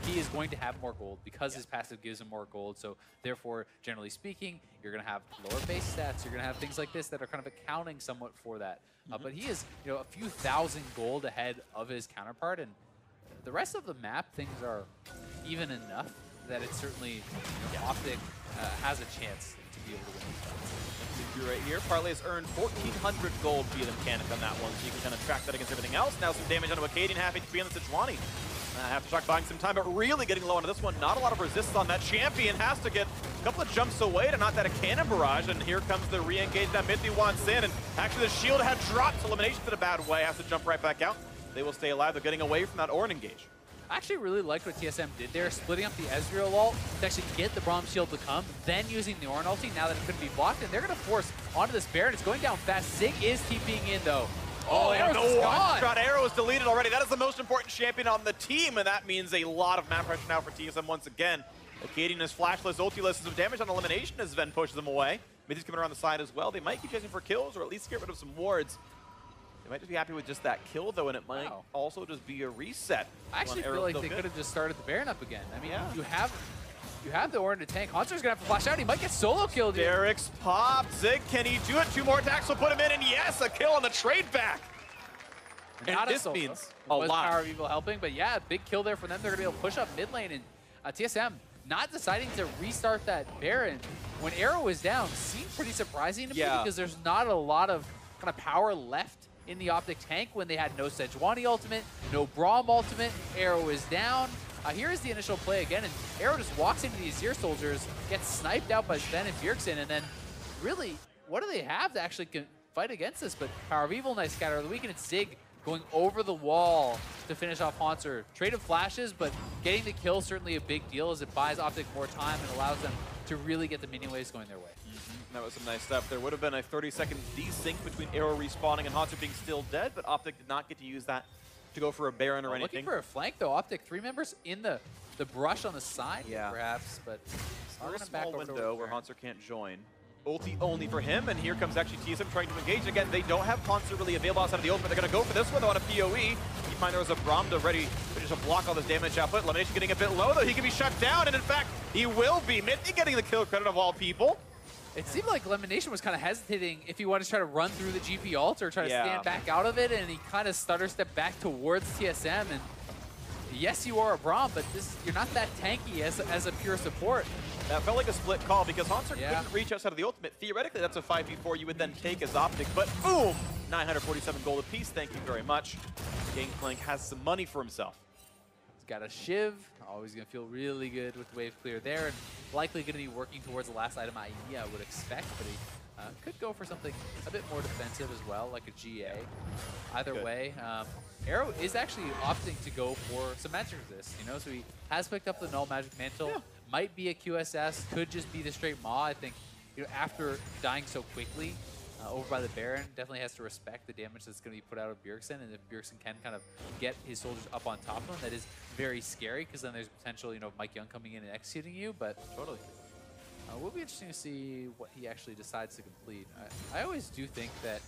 A: he is going to have more gold because his passive gives him more gold. So therefore, generally speaking, you're going to have lower base stats. You're going to have things like this that are kind of accounting somewhat for that. But he is, a few thousand gold ahead of his counterpart, and the rest of the map, things are even enough that it's certainly Optic has a chance to be able to win these fights.
B: Right here, Parlay has earned 1,400 gold via the mechanic on that one, so you can kind of track that against everything else. Now some damage onto Acadian, half HP on the Sejuani. Aftershock buying some time, but really getting low onto this one. Not a lot of resistance on that. Champion has to get a couple of jumps away to knock that a cannon barrage, and here comes the re-engage that Mithy wants in, and actually the shield had dropped, so Elimination's in a bad way, has to jump right back out. They will stay alive. They're getting away from that Ornn engage.
A: I actually really liked what TSM did there, splitting up the Ezreal ult to actually get the Braum shield to come, then using the Ornn ulti now that it couldn't be blocked, and they're going to force onto this Baron. It's going down fast. Zig is TPing in, though.
B: Oh, and the one-shot arrow is deleted already. That is the most important champion on the team, and that means a lot of map pressure now for TSM once again. Acadian is flashless, ultiless, and some damage on Elimination as Sven pushes them away. Mithy's coming around the side as well. They might keep chasing for kills, or at least get rid of some wards. They might just be happy with just that kill, though, and it might also just be a reset.
A: I actually feel like they could have just started the Baron up again. I mean, you have the Ornn to tank. Haunter's going to have to flash out. He might get solo killed here.
B: Derek's popped. Zig, can he do it? 2 more attacks will put him in, and yes, a kill on the trade back.
A: And this
B: means a lot.
A: Power of Evil helping, but yeah, big kill there for them. They're going to be able to push up mid lane, and TSM not deciding to restart that Baron when Arrow is down seemed pretty surprising to me because there's not a lot of kind of power left in the Optic tank when they had no Sejuani ultimate, no Braum ultimate. Arrow is down. Here is the initial play again, and Arrow just walks into these Azir soldiers, gets sniped out by Sven and Bjergsen, and then really, what do they have to actually fight against this? But Power of Evil, nice scatter of the week, and it's Zig going over the wall to finish off Haunter. Trade of flashes, but getting the kill is certainly a big deal as it buys Optic more time and allows them to really get the minion waves going their way.
B: That was some nice stuff. There would have been a 30-second desync between Arrow respawning and Haunter being still dead, but Optic did not get to use that to go for a Baron or anything.
A: Looking for a flank, though. Optic, 3 members in the brush on the side, perhaps, but
B: still a small window where Haunter can't join. Ulti only for him, and here comes actually TSM trying to engage again. They don't have Haunter really available outside of the ultimate. They're going to go for this one, though, on a PoE. Keep in mind there was a Braum ready to just block all this damage output. Elimination getting a bit low, though. He can be shut down, and in fact, he will be. Mithy getting the kill credit of all people.
A: It seemed like Lemonation was kind of hesitating if he wanted to try to run through the GP ult or try to stand back out of it, and he kind of stutter stepped back towards TSM. And yes, you are a Braum, but you're not that tanky as a pure support.
B: That felt like a split call because Haunter couldn't reach outside of the ultimate. Theoretically, that's a 5v4 you would then take as Optic, but boom! 947 gold apiece, thank you very much. Gangplank has some money for himself.
A: He's got a Shiv, always going to feel really good with the wave clear there, and likely going to be working towards the last item IE, I would expect, but he could go for something a bit more defensive as well, like a GA. Either way, Arrow is actually opting to go for some magic resist, you know, so he has picked up the Null Magic Mantle, might be a QSS, could just be the straight Maw. I think, you know, after dying so quickly over by the Baron, definitely has to respect the damage that's going to be put out of Bjergsen, and if Bjergsen can kind of get his soldiers up on top of him, that is very scary, because then there's potential, you know, Mike Young coming in and executing you, but totally. It will be interesting to see what he actually decides to complete. I always do think that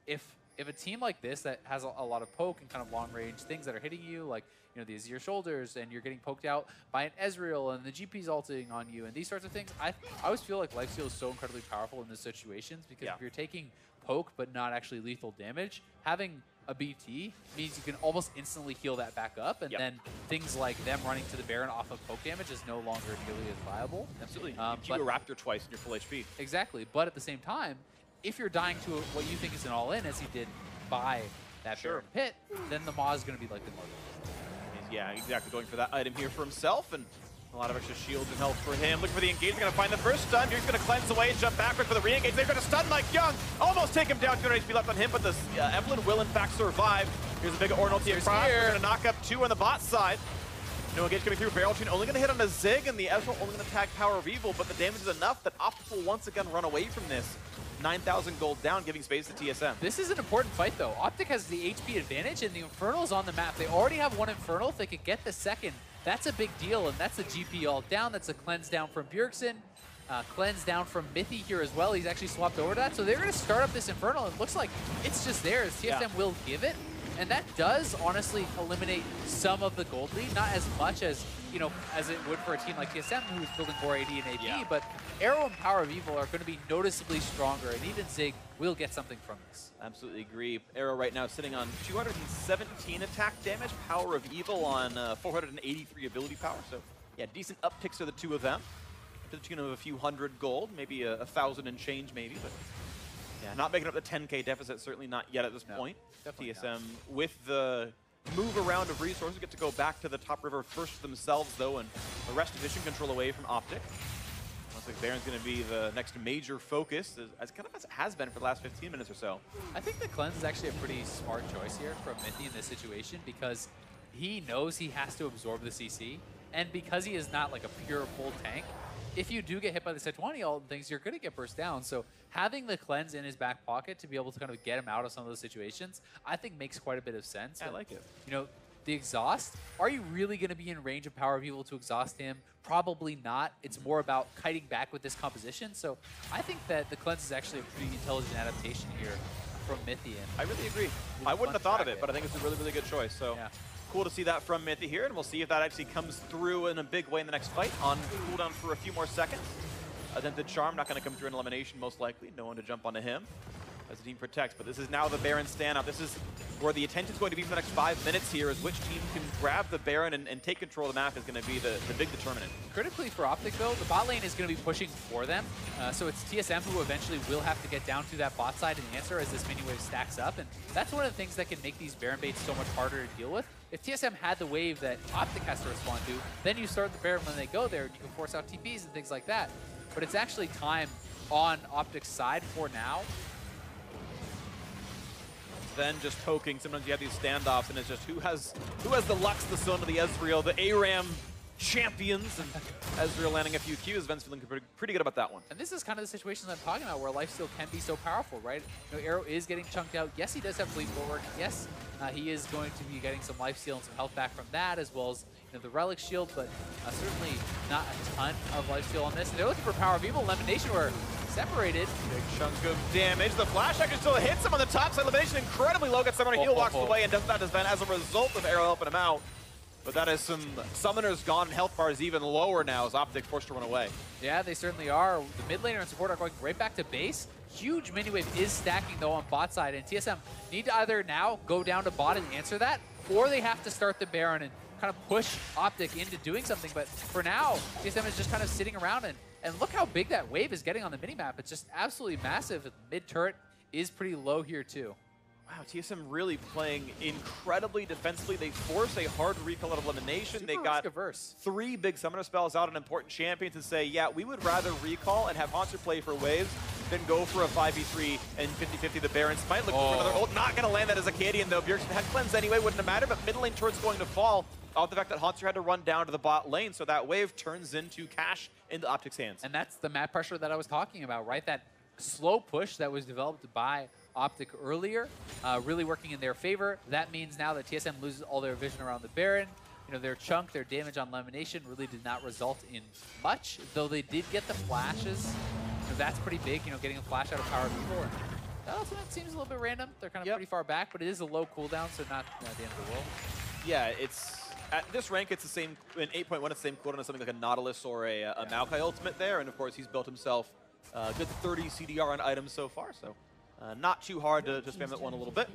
A: if a team like this that has a lot of poke and kind of long range things that are hitting you, like, you know, the Azir shoulders, and you're getting poked out by an Ezreal and the GP's ulting on you and these sorts of things, I always feel like lifesteal is so incredibly powerful in these situations, because if you're taking poke but not actually lethal damage, having a BT means you can almost instantly heal that back up, and then things like them running to the Baron off of poke damage is no longer nearly as viable.
B: Absolutely. You a Raptor twice in your full HP.
A: Exactly, but at the same time, if you're dying to what you think is an all-in, as he did by that Baron pit, then the Maw is going to be like the Mortal.
B: Yeah, exactly. Going for that item here for himself, and a lot of extra shields and health for him. Looking for the engage. They're going to find the first stun. He's going to cleanse away, jump backward for the re-engage. They're going to stun Mike Young. Almost take him down. 200 HP left on him, but the Evelyn will in fact survive. Here's a big Ornalty across. We're going to knock up 2 on the bot side. No engage coming through. Barrel Chain only going to hit on a Zig, and the Ezreal only going to tag Power of Evil, but the damage is enough that Optic will once again run away from this. 9,000 gold down, giving space to TSM.
A: This is an important fight, though. Optic has the HP advantage, and the Infernal is on the map. They already have one Infernal. If they could get the second, that's a big deal, and that's a GP all down. That's a cleanse down from Bjergsen. Cleanse down from Mithy here as well. He's actually swapped over to that. So they're going to start up this Infernal. It looks like it's just theirs. TSM will give it. And that does honestly eliminate some of the gold lead. Not as much as, you know, as it would for a team like TSM, who's building 480 and AP. But Arrow and Power of Evil are going to be noticeably stronger. And even Zig will get something from this.
B: Absolutely agree. Arrow right now sitting on 217 attack damage. Power of Evil on 483 ability power. So, yeah, decent upticks for the two of them. To the tune of a few hundred gold, maybe 1,000 and change maybe, but yeah, not making up the 10K deficit, certainly not yet at this point. TSM, not. With the move around of resources, get to go back to the top river first themselves, though, and the rest of vision control away from Optic. Looks like Baron's going to be the next major focus, as kind of as it has been for the last 15 minutes or so.
A: I think the cleanse is actually a pretty smart choice here from Mithy in this situation, because he knows he has to absorb the CC, and because he is not like a pure full tank, if you do get hit by the Sejuani ult and things, you're going to get burst down. So having the cleanse in his back pocket to be able to kind of get him out of some of those situations, I think makes quite a bit of sense.
B: I like it.
A: You know, the exhaust, are you really going to be in range of Power of Evil to exhaust him? Probably not. It's more about kiting back with this composition. So I think that the cleanse is actually a pretty intelligent adaptation here from Mithy. And
B: I really agree. I wouldn't have thought of it, but I think it's a really, really good choice. So. Yeah. Cool to see that from Mithy here, and we'll see if that actually comes through in a big way in the next fight. On cooldown for a few more seconds. Attempted Charm, not going to come through in elimination, most likely. No one to jump onto him as the team protects. But this is now the Baron standout. This is where the attention is going to be for the next 5 minutes here, is which team can grab the Baron and take control of the map is going to be the big determinant.
A: Critically for Optic, though, the bot lane is going to be pushing for them. So it's TSM who eventually will have to get down to that bot side and answer as this mini wave stacks up. And that's one of the things that can make these Baron baits so much harder to deal with. If TSM had the wave that Optic has to respond to, then you start the Baron when they go there, and you can force out TPs and things like that. But it's actually time on Optic's side for now.
B: Then just poking. Sometimes you have these standoffs, and it's just who has the Lux, the Son of the Ezreal, the ARAM champions, and Ezreal landing a few Qs. Ven's feeling pretty good about that one.
A: And this is kind of the situations I'm talking about, where lifesteal can be so powerful, right? You know, Arrow is getting chunked out. Yes, he does have fleet footwork. Yes, he is going to be getting some lifesteal and some health back from that, as well as, you know, the Relic Shield, but certainly not a ton of lifesteal on this. And they're looking for Power of Evil. Elimination, where separated.
B: Big chunk of damage. The flash action still hits him on the top side. Elimination incredibly low. Gets someone a heal, walks away, and does not disband as a result of Arrow helping him out. But that is some summoners gone and health bars even lower now as Optic forced to run away.
A: Yeah, they certainly are. The mid laner and support are going right back to base. Huge mini wave is stacking though on bot side, and TSM need to either now go down to bot and answer that, or they have to start the Baron and kind of push Optic into doing something. But for now, TSM is just kind of sitting around, and look how big that wave is getting on the minimap. It's just absolutely massive. The mid turret is pretty low here too.
B: Wow, TSM really playing incredibly defensively. They force a hard recall out of elimination.
A: Super
B: they got
A: risk-averse.
B: 3 big summoner spells out on important champions and say, yeah, we would rather recall and have Haunter play for waves than go for a 5v3 and 50-50 the Barons. Might look for another ult. Not going to land that as a Acadian, though. Bjergsen had cleanse anyway, wouldn't have mattered, but mid lane turret's going to fall off the fact that Haunter had to run down to the bot lane, so that wave turns into cash into Optic's hands.
A: And that's the map pressure that I was talking about, right? That slow push that was developed by Optic earlier, really working in their favor. That means now that TSM loses all their vision around the Baron. You know, their chunk, their damage on elimination really did not result in much, though they did get the flashes. You know, that's pretty big, you know, getting a flash out of Power of Evil. And that also seems a little bit random. They're kind of pretty far back, but it is a low cooldown, so not the end of the world.
B: Yeah, it's at this rank, it's the same, in 8.1, it's the same cooldown as something like a Nautilus or a Maokai ultimate there, and of course he's built himself a good 30 CDR on items so far, so not too hard to spam that one a little bit.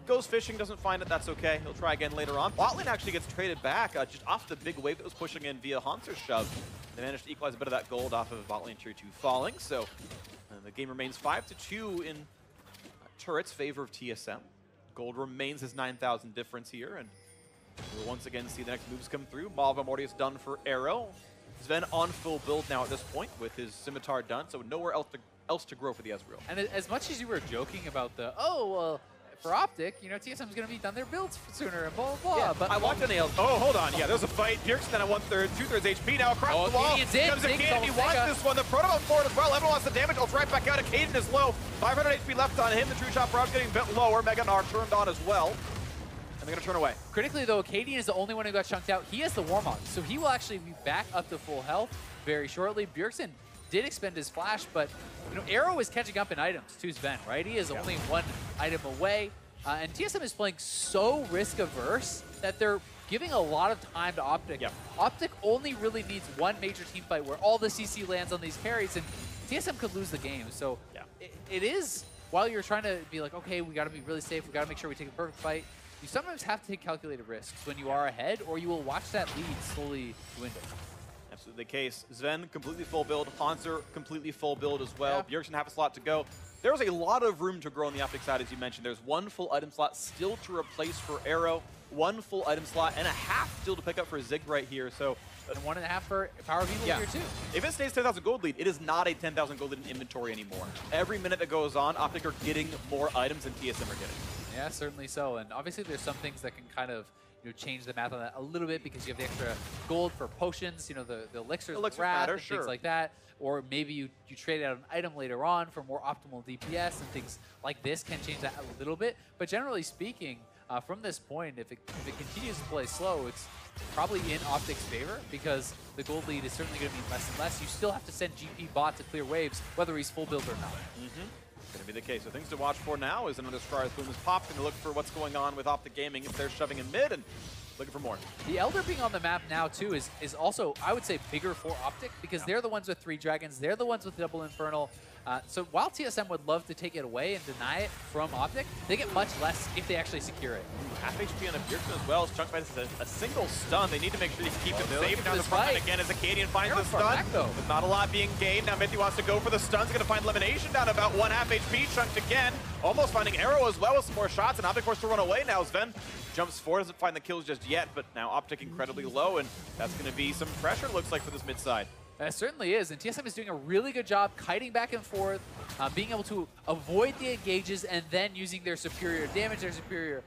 B: Goes fishing, doesn't find it, that's okay. He'll try again later on. Bot lane actually gets traded back just off the big wave that was pushing in via Haunter's shove. They managed to equalize a bit of that gold off of bot lane tier 2 falling, so the game remains 5-2 in turret's favor of TSM. Gold remains his 9,000 difference here, and we'll once again see the next moves come through. Malva Mortius done for Arrow. Sven on full build now at this point with his Scimitar done, so nowhere else to grow for the Ezreal.
A: And as much as you were joking about the, for Optic, you know, TSM's going to be done their builds sooner and blah, blah, blah.
B: Yeah,
A: but
B: I watched the nails. Oh, hold on. Yeah, there's a fight. Bjergsen then at 1/3, 2/3 HP now across the wall. Comes Acadian. He wants this one. The Proto on forward as well. Everyone wants the damage. Ults right back out. Acadian is low. 500 HP left on him. The True Shot Barrage getting a bit lower. Mega Gnar turned on as well. And they're going to turn away.
A: Critically, though, Acadian is the only one who got chunked out. He has the Warmog, so he will actually be back up to full health very shortly. Bjergsen did expend his flash, but you know, Arrow is catching up in items to Sven, right? He is only one item away. And TSM is playing so risk-averse that they're giving a lot of time to Optic.
B: Yep.
A: Optic only really needs one major team fight where all the CC lands on these carries, and TSM could lose the game. So it is, while you're trying to be like, okay, we got to be really safe, we got to make sure we take the perfect fight, you sometimes have to take calculated risks when you are ahead, or you will watch that lead slowly dwindle.
B: Absolutely the case. Sven completely full build. Haunter completely full build as well. Bjergsen half a slot to go. There's a lot of room to grow on the Optic side, as you mentioned. There's one full item slot still to replace for Arrow, one full item slot, and a half still to pick up for Zig right here. So,
A: and 1.5 for Power of Evil here too.
B: If it stays 10,000 gold lead, it is not a 10,000 gold lead in inventory anymore. Every minute that goes on, Optic are getting more items than TSM are getting.
A: Yeah, certainly so. And obviously there's some things that can kind of change the math on that a little bit because you have the extra gold for potions, the elixirs, the wrath, and things like that. Or maybe you trade out an item later on for more optimal DPS, and things like this can change that a little bit. But generally speaking, from this point, if it continues to play slow, it's probably in Optic's favor because the gold lead is certainly going to be less and less. You still have to send GP bot to clear waves, whether he's full build or not.
B: Going to be the case. So things to watch for now is another Scar's Boom is popped, and to look for what's going on with Optic Gaming if they're shoving in mid and looking for more.
A: The Elder being on the map now too is also, I would say, bigger for Optic because they're the ones with 3 dragons, they're the ones with double Infernal. So while TSM would love to take it away and deny it from Optic, they get much less if they actually secure it.
B: Half HP on the Bjergsen as well. Chunk finds a single stun. They need to make sure they keep it safe down the front. And again, as Acadian finds the stun, with not a lot being gained. Now Mithy wants to go for the stuns. Going to find elimination down about 1/2 HP. Chunked again. Almost finding Arrow as well with some more shots. And Optic forced to run away now. Sven jumps forward, doesn't find the kills just yet. But now Optic incredibly low. And that's going to be some pressure, looks like, for this mid side.
A: It certainly is, and TSM is doing a really good job kiting back and forth, being able to avoid the engages and then using their superior damage, their superior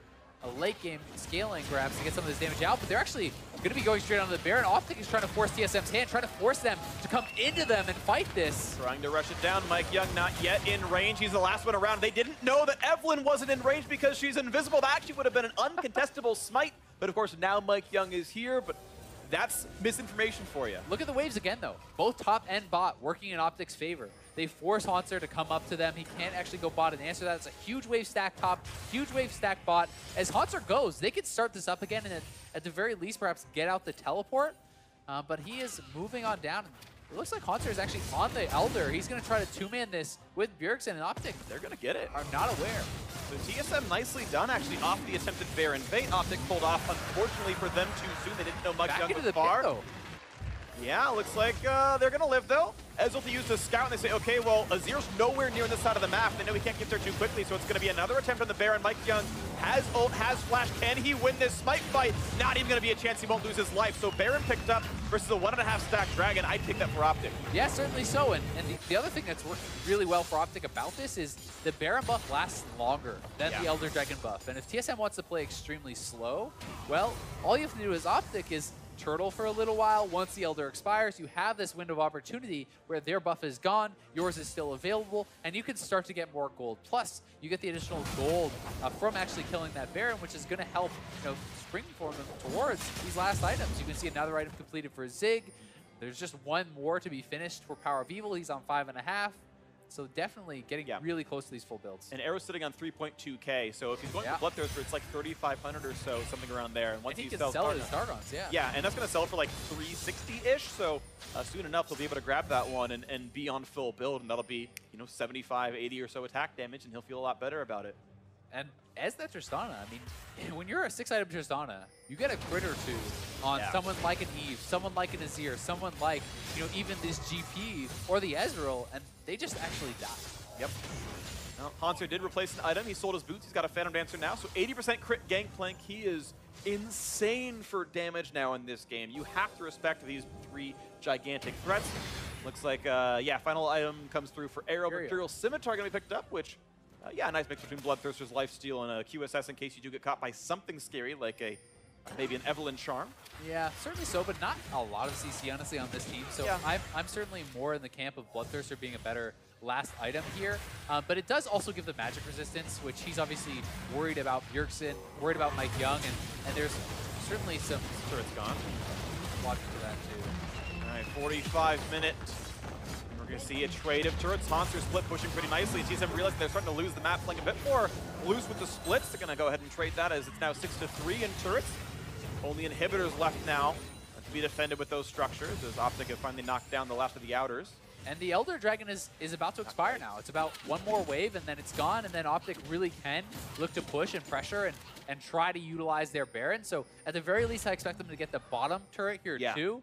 A: late game scaling perhaps to get some of this damage out, but they're actually going to be going straight onto the Baron. Optic is trying to force TSM's hand, trying to force them to come into them and fight this.
B: Trying to rush it down. Mike Young not yet in range. He's the last one around. They didn't know that Evelyn wasn't in range because she's invisible. That actually would have been an uncontestable smite, but of course now Mike Young is here, but that's misinformation for you.
A: Look at the waves again, though. Both top and bot working in Optic's favor. They force Haunter to come up to them. He can't actually go bot and answer that. It's a huge wave stack top, huge wave stack bot. As Haunter goes, they could start this up again and at the very least perhaps get out the teleport. But he is moving on down. It looks like Haunter is actually on the Elder. He's going to try to two-man this with Bjergsen and Optic.
B: They're going to get it.
A: Are not aware.
B: So TSM nicely done, actually, off the attempted Baron bait. Optic pulled off, unfortunately for them too soon. They didn't know Mike Young was far.
A: Pit,
B: yeah, looks like they're going to live, though. Ezreal used a scout, and they say, okay, well, Azir's nowhere near this side of the map. They know he can't get there too quickly, so it's going to be another attempt on the Baron. Mike Young has ult, has flash. Can he win this smite fight? Not even going to be a chance he won't lose his life. So Baron picked up versus a 1.5 stack Dragon. I'd take that for Optic.
A: Yeah, certainly so. And the other thing that's working really well for Optic about this is the Baron buff lasts longer than the Elder Dragon buff. And if TSM wants to play extremely slow, well, all you have to do as Optic is turtle for a little while. Once the Elder expires, you have this window of opportunity where their buff is gone, yours is still available, and you can start to get more gold. Plus, you get the additional gold from actually killing that Baron, which is going to help, springform them towards these last items. You can see another item completed for Zig. There's just one more to be finished for Power of Evil. He's on 5.5. So definitely getting really close to these full builds.
B: And Arrow's sitting on 3.2k, so if he's going for Bloodthirster, it's like 3,500 or so, something around there. And once
A: he
B: he
A: can
B: sells
A: sell his Dargons,
B: Yeah, and that's going to sell for like 360-ish, so soon enough he'll be able to grab that one and be on full build, and that'll be, 75, 80 or so attack damage, and he'll feel a lot better about it.
A: And as that Tristana, I mean, when you're a 6-item Tristana, you get a crit or two on someone like an Eve, someone like an Azir, someone like, even this GP or the Ezreal, and they just actually die.
B: Yep. Well, Haunter did replace an item. He sold his boots. He's got a Phantom Dancer now, so 80% crit Gangplank. He is insane for damage now in this game. You have to respect these three gigantic threats. Looks like, final item comes through for Arrow. Imperial Scimitar going to be picked up, which... a nice mix between Bloodthirster's Lifesteal and a QSS in case you do get caught by something scary, like maybe an Evelyn Charm.
A: Yeah, certainly so, but not a lot of CC, honestly, on this team. So I'm certainly more in the camp of Bloodthirster being a better last item here. But it does also give the magic resistance, which he's obviously worried about Bjergsen, worried about Mike Young, and there's certainly some...
B: Turret's gone.
A: Watch for that, too.
B: All right, 45-minute... We're going to see a trade of turrets. Haunter split pushing pretty nicely. TSM realizing they're starting to lose the map, playing a bit more loose with the splits. They're going to go ahead and trade that as it's now 6-3 in turrets. Only inhibitors left now to be defended with those structures as Optic have finally knocked down the last of the outers.
A: And the Elder Dragon is about to expire now. It's about one more wave and then it's gone, and then Optic really can look to push and pressure and try to utilize their Baron. So at the very least, I expect them to get the bottom turret here too,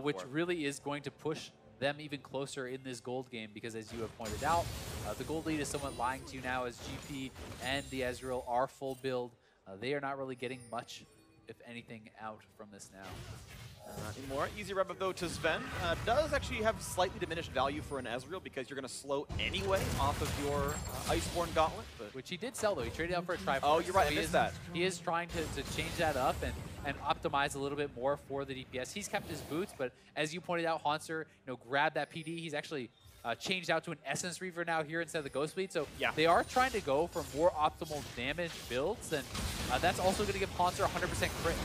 A: which really is going to push them even closer in this gold game, because as you have pointed out, the gold lead is somewhat lying to you now as GP and the Ezreal are full build. They are not really getting much, if anything, out from this now.
B: Anymore. Easy rev though to Sven. Does actually have slightly diminished value for an Ezreal because you're going to slow anyway off of your Iceborne Gauntlet. But
A: which he did sell though. He traded out for a Triforce.
B: Oh, you're right.
A: So
B: I missed that.
A: He is trying to change that up and optimize a little bit more for the DPS. He's kept his boots, but as you pointed out, Haunter, grabbed that PD. He's actually changed out to an Essence Reaver now here instead of the Ghost Bleed. So they are trying to go for more optimal damage builds, and that's also going to give Haunter 100% crit.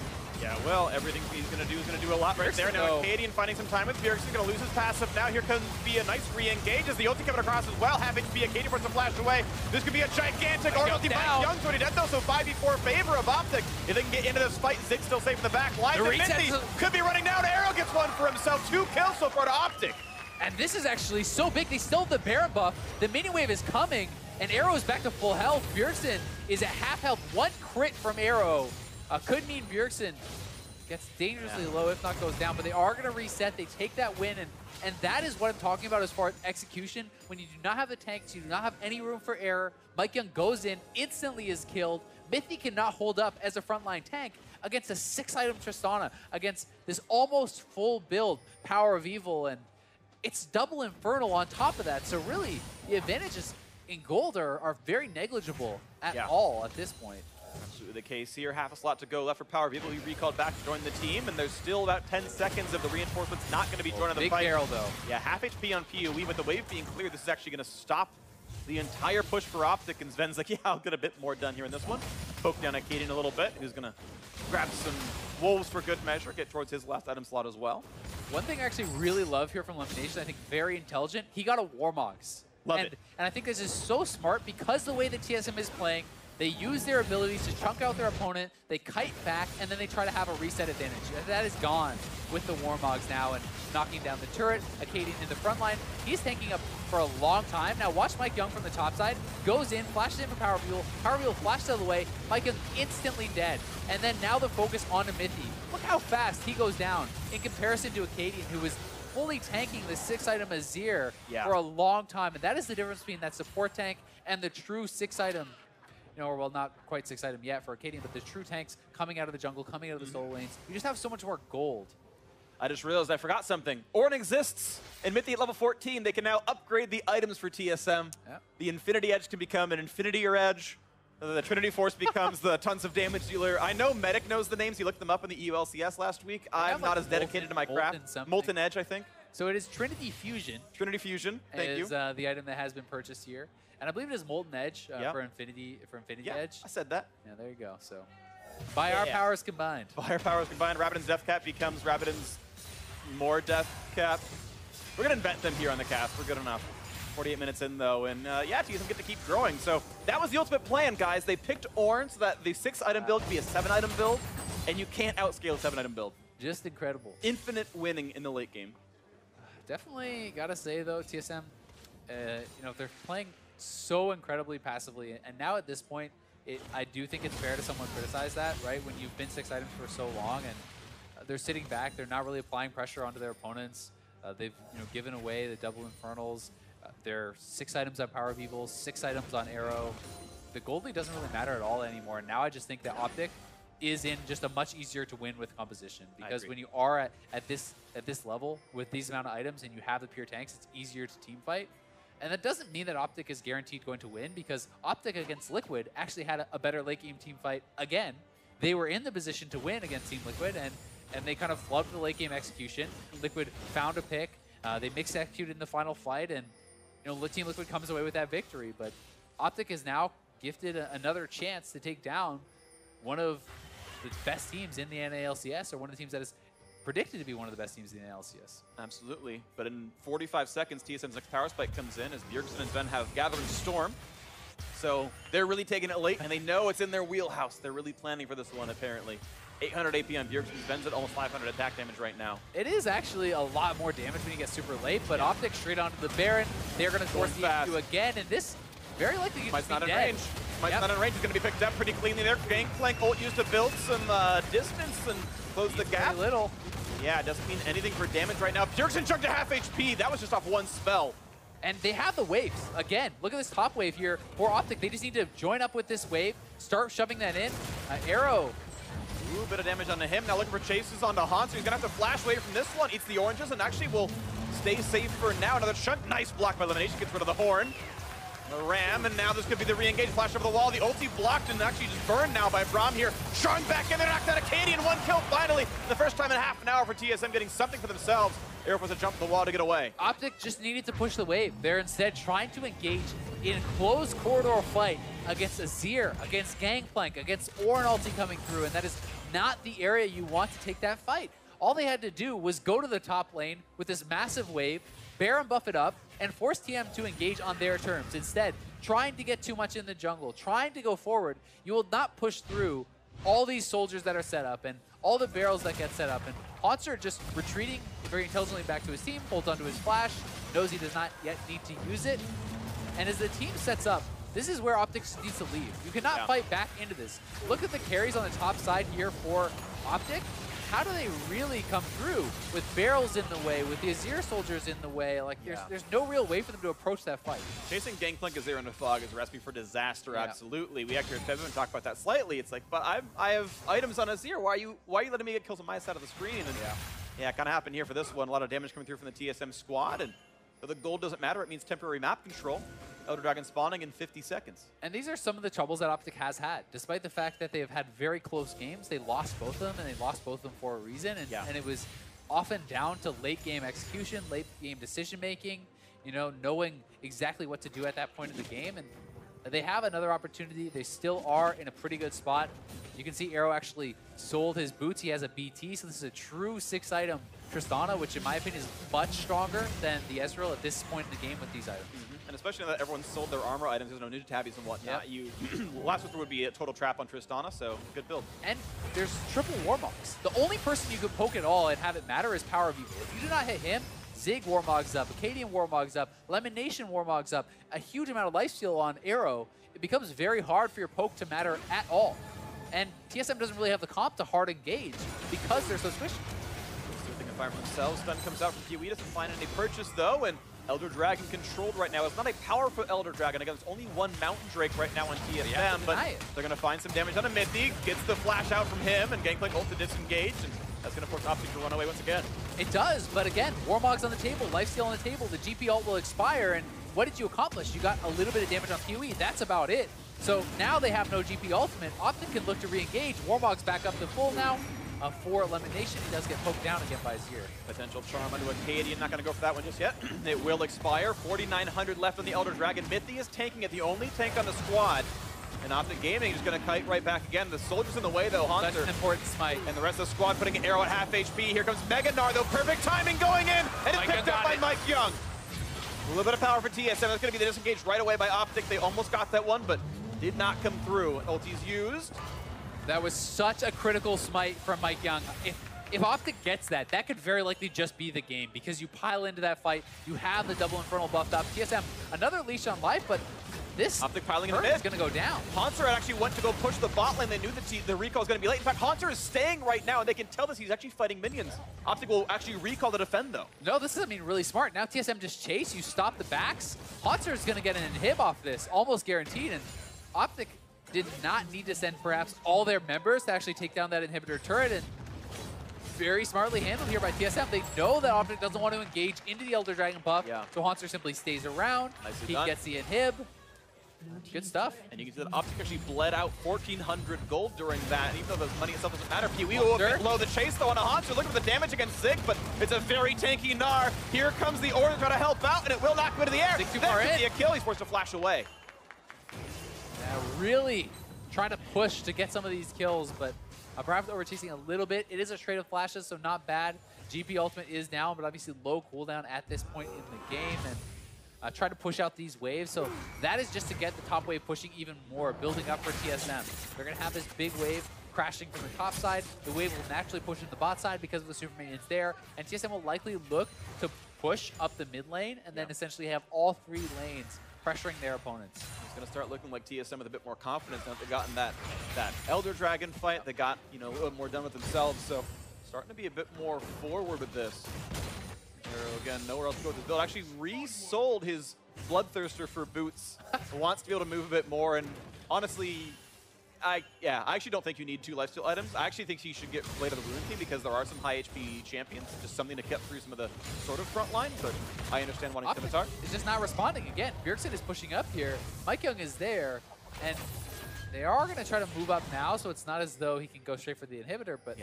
B: Yeah, well, everything he's going to do is going to do a lot right there. Now, Acadian finding some time with Bjergsen, going to lose his passive. Now here comes be a nice re-engage as the ulti coming across as well. Half HP, Acadian puts a flash away. This could be a gigantic ulti by Young's already dead though, so 5v4 favor of Optic. If they can get into this fight, Zig's still safe in the back line. Minty could be running down. Arrow gets one for himself. 2 kills so far to Optic.
A: And this is actually so big. They still have the Baron buff. The mini wave is coming, and Arrow is back to full health. Bjergsen is at half health. 1 crit from Arrow could mean Bjergsen gets dangerously low, if not goes down, but they are going to reset. They take that win, and that is what I'm talking about as far as execution. When you do not have the tanks, you do not have any room for error. Mike Young goes in, instantly is killed. Mithy cannot hold up as a frontline tank against a 6-item Tristana, against this almost full build Power of Evil, and it's double Infernal on top of that. So really, the advantages in gold are very negligible at all at this point.
B: Absolutely the case here. Half a slot to go left for Power of Evil. He recalled back to join the team, and there's still about 10 seconds of the reinforcements not going to be joining the fight.
A: Big barrel, though.
B: Yeah, half HP on PoE. With the wave being cleared, this is actually going to stop the entire push for Optic, and Sven's like, yeah, I'll get a bit more done here in this one. Poke down at Kaden a little bit, who's going to grab some wolves for good measure, get towards his last item slot as well.
A: One thing I actually really love here from Elimination, I think very intelligent, he got a Warmogs.
B: Love it.
A: And I think this is so smart because the way that TSM is playing, they use their abilities to chunk out their opponent, they kite back, and then they try to have a reset advantage. That is gone with the Warmogs now, and knocking down the turret, Acadian in the front line. He's tanking up for a long time. Now watch Mike Young from the top side, goes in, flashes in for Power Fuel. Power Fuel flashes out of the way, Mike Young instantly dead. And then now the focus onto Mithy. Look how fast he goes down in comparison to Acadian, who was fully tanking the 6-item Azir for a long time. And that is the difference between that support tank and the true 6-item, you know, or well, not quite 6-item yet for Acadian, but the true tanks coming out of the jungle, coming out of the solo lanes. You just have so much more gold.
B: I just realized I forgot something. Ornn exists. In Mithy at level 14, they can now upgrade the items for TSM.
A: Yep.
B: The Infinity Edge can become an Infinityr Edge. The Trinity Force becomes the tons of damage dealer. I know Medic knows the names. He looked them up in the EU LCS last week. I'm not as dedicated to my craft. Molten Edge, I think.
A: So it is Trinity Fusion.
B: Trinity Fusion, thank you.
A: Is the item that has been purchased here. And I believe it is Molten Edge for Infinity Edge.
B: I said that.
A: Yeah, there you go. So by our powers combined.
B: By our powers combined, Rabbidan's Death Cap becomes Rabbidan's more Death Cap. We're going to invent them here on the cast. We're good enough. 48 minutes in, though, and yeah, TSM get to keep growing. So that was the ultimate plan, guys. They picked Ornn so that the 6-item build could be a 7-item build, and you can't outscale a 7-item build.
A: Just incredible.
B: Infinite winning in the late game.
A: Definitely got to say, though, TSM, you know, they're playing so incredibly passively, and now at this point, I do think it's fair to someone criticize that, right? When you've been 6 items for so long, and they're sitting back, they're not really applying pressure onto their opponents. They've given away the double Infernals. They're 6 items on Power of Evil, 6 items on Arrow. The gold lead doesn't really matter at all anymore. And now I just think that Optic is in just a much easier to win with composition, because when you are at this level with these amount of items and you have the pure tanks, it's easier to team fight. And that doesn't mean that Optic is guaranteed going to win, because Optic against Liquid actually had a better late game team fight again. They were in the position to win against Team Liquid, and they kind of flubbed the late game execution. Liquid found a pick. They mixed executed in the final fight, and Team Liquid comes away with that victory. But Optic is now gifted another chance to take down one of the best teams in the NALCS, or one of the teams that is predicted to be one of the best teams in the NALCS.
B: Absolutely. But in 45 seconds, TSM's next power spike comes in as Bjergsen and Sven have Gathering Storm. So they're really taking it late, and they know it's in their wheelhouse. They're really planning for this one, apparently. 800 AP on Bjergsen. Sven's at almost 500 attack damage right now.
A: It is actually a lot more damage when you get super late, but Optic straight onto the Baron. They're going to force the E2 again, and this very likely could
B: Mike's
A: just be
B: not in range. Mike's not in range. He's going to be picked up pretty cleanly there. Gangplank ult used to build some distance and close the gap.
A: Very little.
B: Yeah, it doesn't mean anything for damage right now. Bjergsen chunked to half HP. That was just off one spell.
A: And they have the waves. Again, look at this top wave here for Optic. They just need to join up with this wave, start shoving that in. Arrow.
B: Ooh, bit of damage onto him. Now looking for chases onto Hansu. He's going to have to flash away from this one. Eats the oranges and actually will stay safe for now. Another chunk. Nice block by Elimination. Gets rid of the horn. The ram, and now this could be the re-engage. Flash over the wall. The ulti blocked and actually just burned now by Braum here. Chung back in there, knocked out Acadian. 1 kill finally. The first time in half an hour for TSM getting something for themselves. Air was a jump to the wall to get away.
A: Optic just needed to push the wave. They're instead trying to engage in close corridor fight against Azir, against Gangplank, against Ornn ulti coming through, and that is not the area you want to take that fight. All they had to do was go to the top lane with this massive wave, Baron buff it up, and force TM to engage on their terms. Instead, trying to get too much in the jungle, trying to go forward, you will not push through all these soldiers that are set up and all the barrels that get set up. And Haunter just retreating very intelligently back to his team, holds onto his flash, knows he does not yet need to use it. And as the team sets up, this is where Optic needs to leave. You cannot fight back into this. Look at the carries on the top side here for Optic. How do they really come through with barrels in the way, with the Azir soldiers in the way? Like, there's no real way for them to approach that fight.
B: Chasing Gangplank Azir into fog is a recipe for disaster, absolutely. We actually heard Kevin talk about that slightly. It's like, but I have items on Azir. Why are you letting me get kills on my side of the screen? And yeah, it kind of happened here for this one. A lot of damage coming through from the TSM squad, and the gold doesn't matter. It means temporary map control. Elder Dragon spawning in 50 seconds.
A: And these are some of the troubles that Optic has had. Despite the fact that they have had very close games, they lost both of them, and they lost both of them for a reason. And it was often down to late game execution, late game decision making. you know, knowing exactly what to do at that point in the game. And they have another opportunity. They still are in a pretty good spot. You can see Arrow actually sold his boots. He has a BT, so this is a true 6-item Tristana, which in my opinion is much stronger than the Ezreal at this point in the game with these items.
B: And especially now that everyone sold their armor items, there's no ninja tabbies and whatnot. You last whisper would be a total trap on Tristana, so good build.
A: And there's triple Warmogs. The only person you could poke at all and have it matter is Power of Evil. If you do not hit him, Zig Warmogs up, Acadian Warmogs up, Lemon Nation Warmogs up, a huge amount of lifesteal on Arrow, it becomes very hard for your poke to matter at all. And TSM doesn't really have the comp to hard engage because they're so squishy.
B: Soothing a fire from themselves. Stun comes out from PoE, doesn't find any purchase though, and Elder Dragon controlled right now. It's not a powerful Elder Dragon. Again, there's only one Mountain Drake right now on TSM, but they're going to find some damage on a Mythic. Gets the flash out from him, and Gangplank ult to disengage, and that's going to force Optic to run away once again.
A: It does, but again, Warmog's on the table, lifesteal on the table, the GP ult will expire, and what did you accomplish? You got a little bit of damage on PoE, that's about it. So now they have no GP ultimate. Optic can look to re-engage. Warmog's back up to full now. For Elimination, he does get poked down again by Azir.
B: Potential charm onto Acadian, not going to go for that one just yet. It will expire. 4,900 left on the Elder Dragon. Mithy is tanking it, the only tank on the squad. And Optic Gaming is going to kite right back again. The soldier's in the way though, Hunter.
A: That's an important smite.
B: And the rest of the squad putting an arrow at half HP. Here comes Mega Gnar though, perfect timing going in, and it's picked up by Mike Young. A little bit of power for TSM. That's going to be the disengage right away by Optic. They almost got that one, but did not come through. Ulti's used.
A: That was such a critical smite from Mike Young. If Optic gets that, that could very likely just be the game because you pile into that fight, you have the double Infernal buffed up. TSM, another leash on life, but this
B: Optic piling in the mid
A: is going to go down.
B: Haunter actually went to go push the bot lane. They knew that the recall was going to be late. In fact, Haunter is staying right now, and they can tell this. He's actually fighting minions. Optic will actually recall to defend, though.
A: No, this is, I mean, really smart. Now TSM just chase. You stop the backs. Haunter is going to get an inhib off this, almost guaranteed. And Optic did not need to send perhaps all their members to actually take down that inhibitor turret. And very smartly handled here by TSM. They know that Optic doesn't want to engage into the Elder Dragon buff, so Haunter simply stays around. He gets the inhib. Good stuff.
B: And you can see that Optic actually bled out 1,400 gold during that. And even though the money itself doesn't matter, PoE will blow the chase though on a Haunter. Looking for the damage against Zig, but it's a very tanky Gnar. Here comes the order to try to help out, and it will not go into the air.
A: Zig too far in.
B: The kill, he's forced to flash away.
A: Now really trying to push to get some of these kills, but perhaps over-chasing a little bit. It is a trade of flashes, so not bad. GP ultimate is down, but obviously low cooldown at this point in the game, and try to push out these waves. So that is just to get the top wave pushing even more, building up for TSM. They're going to have this big wave crashing from the top side. The wave will naturally push into the bot side because of the super minions there, and TSM will likely look to push up the mid lane and then essentially have all three lanes pressuring their opponents.
B: It's going to start looking like TSM with a bit more confidence now that they've gotten that Elder Dragon fight. They got, you know, a little more done with themselves, so starting to be a bit more forward with this. Arrow again, nowhere else to go with this build. Actually resold his Bloodthirster for boots. Wants to be able to move a bit more, and honestly, I actually don't think you need 2 lifesteal items. I actually think he should get Blade of the Ruin Team because there are some high HP champions. Just something to get through some of the sort of front line, but I understand wanting Scimitar.
A: Is just not responding again. Bjergsen is pushing up here. Mike Young is there, and they are going to try to move up now, so it's not as though he can go straight for the inhibitor, but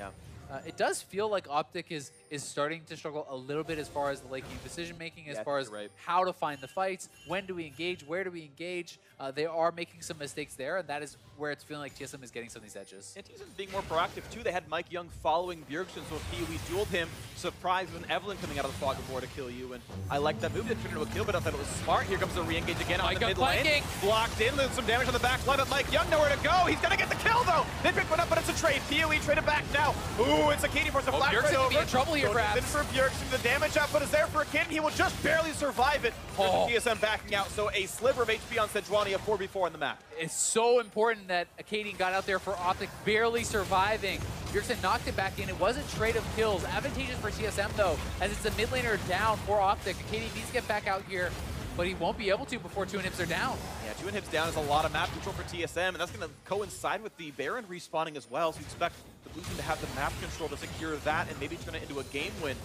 A: it does feel like Optic is starting to struggle a little bit as far as the late game decision making, as far as how to find the fights, when do we engage, where do we engage. They are making some mistakes there, and that is where it's feeling like TSM is getting some of these edges.
B: And TSM being more proactive too. They had Mike Young following Bjergsen, so if PoE dueled him, surprised with an Evelyn coming out of the fog of war to kill you. And I like that move. It turned into a kill, but I thought it was smart. Here comes the re-engage again on the mid lane. Blocked in, there's some damage on the back line, but Mike Young nowhere to go. He's gonna get the kill though. They picked one up, but it's a trade. PoE traded back now. Ooh, it's a Katie force a flash right over.
A: Be in trouble here, perhaps.
B: In for Bjergsen, the damage output is there for a kid. He will just barely survive it. TSM backing out, so a sliver of HP on Sejuani, a 4v4 on the map.
A: It's so important that Acadian got out there for Optic, barely surviving. Bjergsen knocked it back in. It was a trade of kills. Advantageous for TSM though, as it's a mid laner down for Optic. Acadian needs to get back out here, but he won't be able to before 2 inhibs are down.
B: Yeah, 2 inhibs down is a lot of map control for TSM, and that's going to coincide with the Baron respawning as well, so you expect the blue team to have the map control to secure that and maybe turn it into a game win,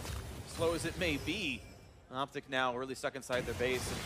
B: slow as it may be. Optic now really stuck inside their base, and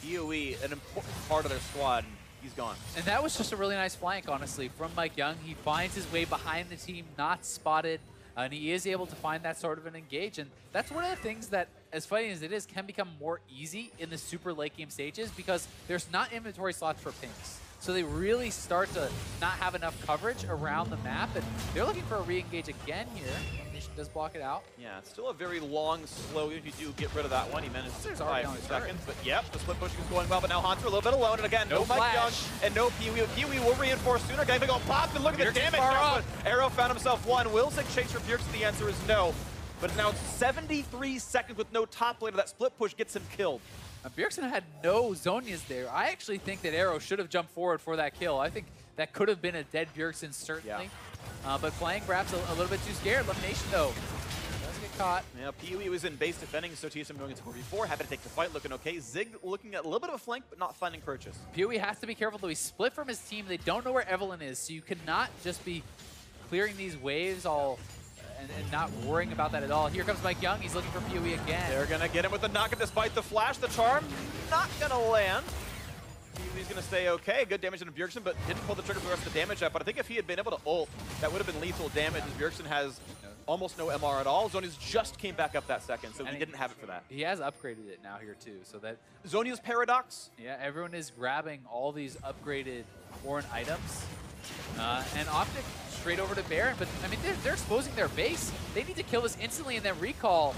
B: PoE, an important part of their squad, and he's gone.
A: And that was just a really nice flank, honestly, from Mike Young. He finds his way behind the team, not spotted, and he is able to find that sort of an engage, and that's one of the things that as funny as it is, can become more easy in the super late game stages because there's not inventory slots for pinks. So they really start to not have enough coverage around the map, and they're looking for a re-engage again here. Nation does block it out.
B: Yeah, it's still a very long, slow, if you do get rid of that one. He managed to survive 5 seconds, but yep, the split pushing is going well, but now Haunter a little bit alone, and again, no Mike Young and no Pee-wee. Pee-wee will reinforce sooner. Gonna go pop, and look at the damage now, but Arrow found himself one. Will Zig chase for Bjergsen? The answer is no. But now 73 seconds with no top laner. That split push gets him killed.
A: Bjergsen had no Zhonya's there. I actually think that Arrow should have jumped forward for that kill. I think that could have been a dead Bjergsen, certainly. Yeah. But playing perhaps a little bit too scared. Elimination, though. Does get caught.
B: Yeah, Pee-wee was in base defending, so TSM going into 4v4. Happy to take the fight, looking okay. Zig looking at a little bit of a flank, but not finding purchase.
A: Pee-wee has to be careful, though. He's split from his team. They don't know where Evelyn is, so you cannot just be clearing these waves all... And not worrying about that at all. Here comes Mike Young. He's looking for Pee-wee again.
B: They're going to get him with the knock-up despite the flash. The charm not going to land. Pee-wee's going to stay okay. Good damage into Bjergsen, but didn't pull the trigger for the rest of the damage up. But I think if he had been able to ult, that would have been lethal damage, as Bjergsen has almost no MR at all. Zhonya's just came back up that second, so he didn't have it for that.
A: He has upgraded it now here, too. So that
B: Zhonya's Paradox.
A: Yeah, everyone is grabbing all these upgraded Ornn items. And Optic straight over to Baron, but I mean, they're exposing their base. They need to kill this instantly and then recall.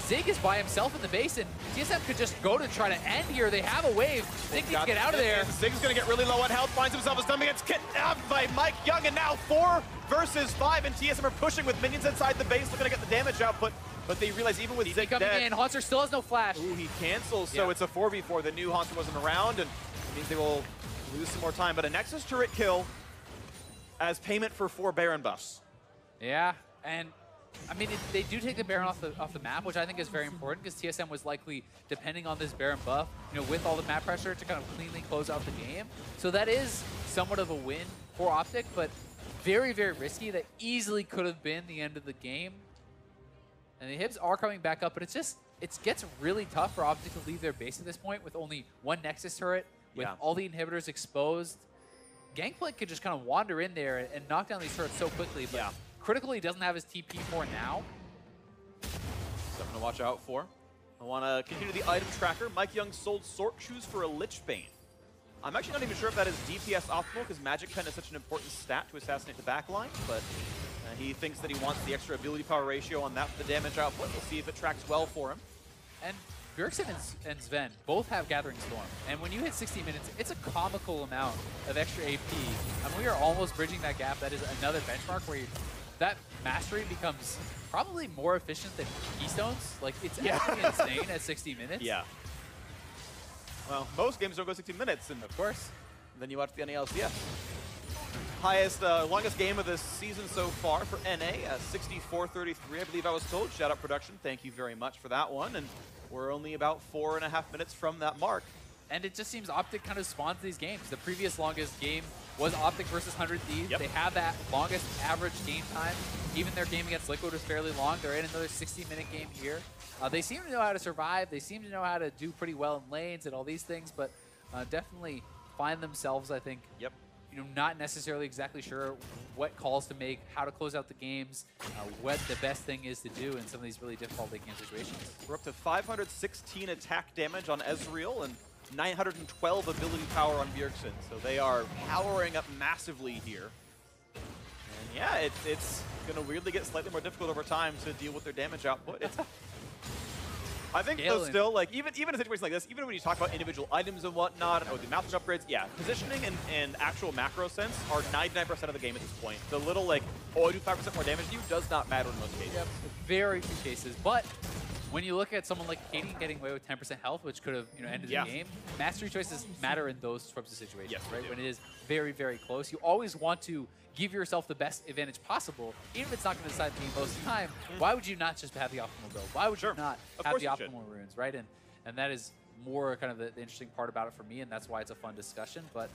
A: Zig is by himself in the base, and TSM could just go to try to end here. They have a wave. Zig needs to get out of there.
B: Zig's going to get really low on health, finds himself a stomach, gets kidnapped by Mike Young, and now 4 versus 5, and TSM are pushing with minions inside the base, looking to get the damage output, but they realize even with Zig
A: coming
B: dead...
A: in, Haunter still has no flash.
B: Ooh, he cancels, so it's a 4v4. The new Haunter wasn't around, and it means they will lose some more time, but a Nexus turret kill as payment for 4 Baron buffs.
A: Yeah, and I mean, they do take the Baron off the map, which I think is very important because TSM was likely depending on this Baron buff, you know, with all the map pressure to kind of cleanly close out the game. So that is somewhat of a win for Optic, but very, very risky. That easily could have been the end of the game. And the Hibs are coming back up, but it gets really tough for Optic to leave their base at this point with only 1 Nexus turret, with all the inhibitors exposed. Gangplank could just kind of wander in there and knock down these turrets so quickly, but critically, he doesn't have his TP for now.
B: Something to watch out for. I want to continue the item tracker. Mike Young sold Sork Shoes for a Lich Bane. I'm actually not even sure if that is DPS optimal, because Magic Pen is such an important stat to assassinate the backline, but he thinks that he wants the extra ability power ratio on that for the damage output. We'll see if it tracks well for him.
A: And Bjergsen and Sven both have Gathering Storm, and when you hit 60 minutes, it's a comical amount of extra AP. I mean, we are almost bridging that gap. That is another benchmark where that mastery becomes probably more efficient than Keystones. Like, it's actually insane at 60 minutes.
B: Yeah. Well, most games don't go 60 minutes, and
A: of course,
B: then you watch the LCS. Highest, longest game of the season so far for NA, 64-33, I believe I was told. Shout out production, thank you very much for that one. And we're only about 4.5 minutes from that mark.
A: And it just seems Optic kind of spawns these games. The previous longest game was Optic versus 100 Thieves. They have that longest average game time. Even their game against Liquid was fairly long. They're in another 60-minute game here. They seem to know how to survive. They seem to know how to do pretty well in lanes and all these things, but definitely find themselves, I think, you know, not necessarily exactly sure what calls to make, how to close out the games, what the best thing is to do in some of these really difficult late game situations.
B: We're up to 516 attack damage on Ezreal and 912 ability power on Bjergsen, so they are powering up massively here. And yeah, it's going to weirdly get slightly more difficult over time to deal with their damage output. I think though still, like, even in a situation like this, even when you talk about individual items and whatnot, or the master upgrades, positioning and actual macro sense are 99% of the game at this point. The little, like, oh, I do 5% more damage to you does not matter in most cases.
A: Very few cases, but when you look at someone like Katie getting away with 10% health, which could have, you know, ended the game, mastery choices matter in those sorts of situations, right? When it is very, very close, you always want to give yourself the best advantage possible, even if it's not going to decide the game most of the time. Why would you not just have the optimal build? Why would you not have the optimal runes, right? And that is more kind of the interesting part about it for me, and that's why it's a fun discussion. But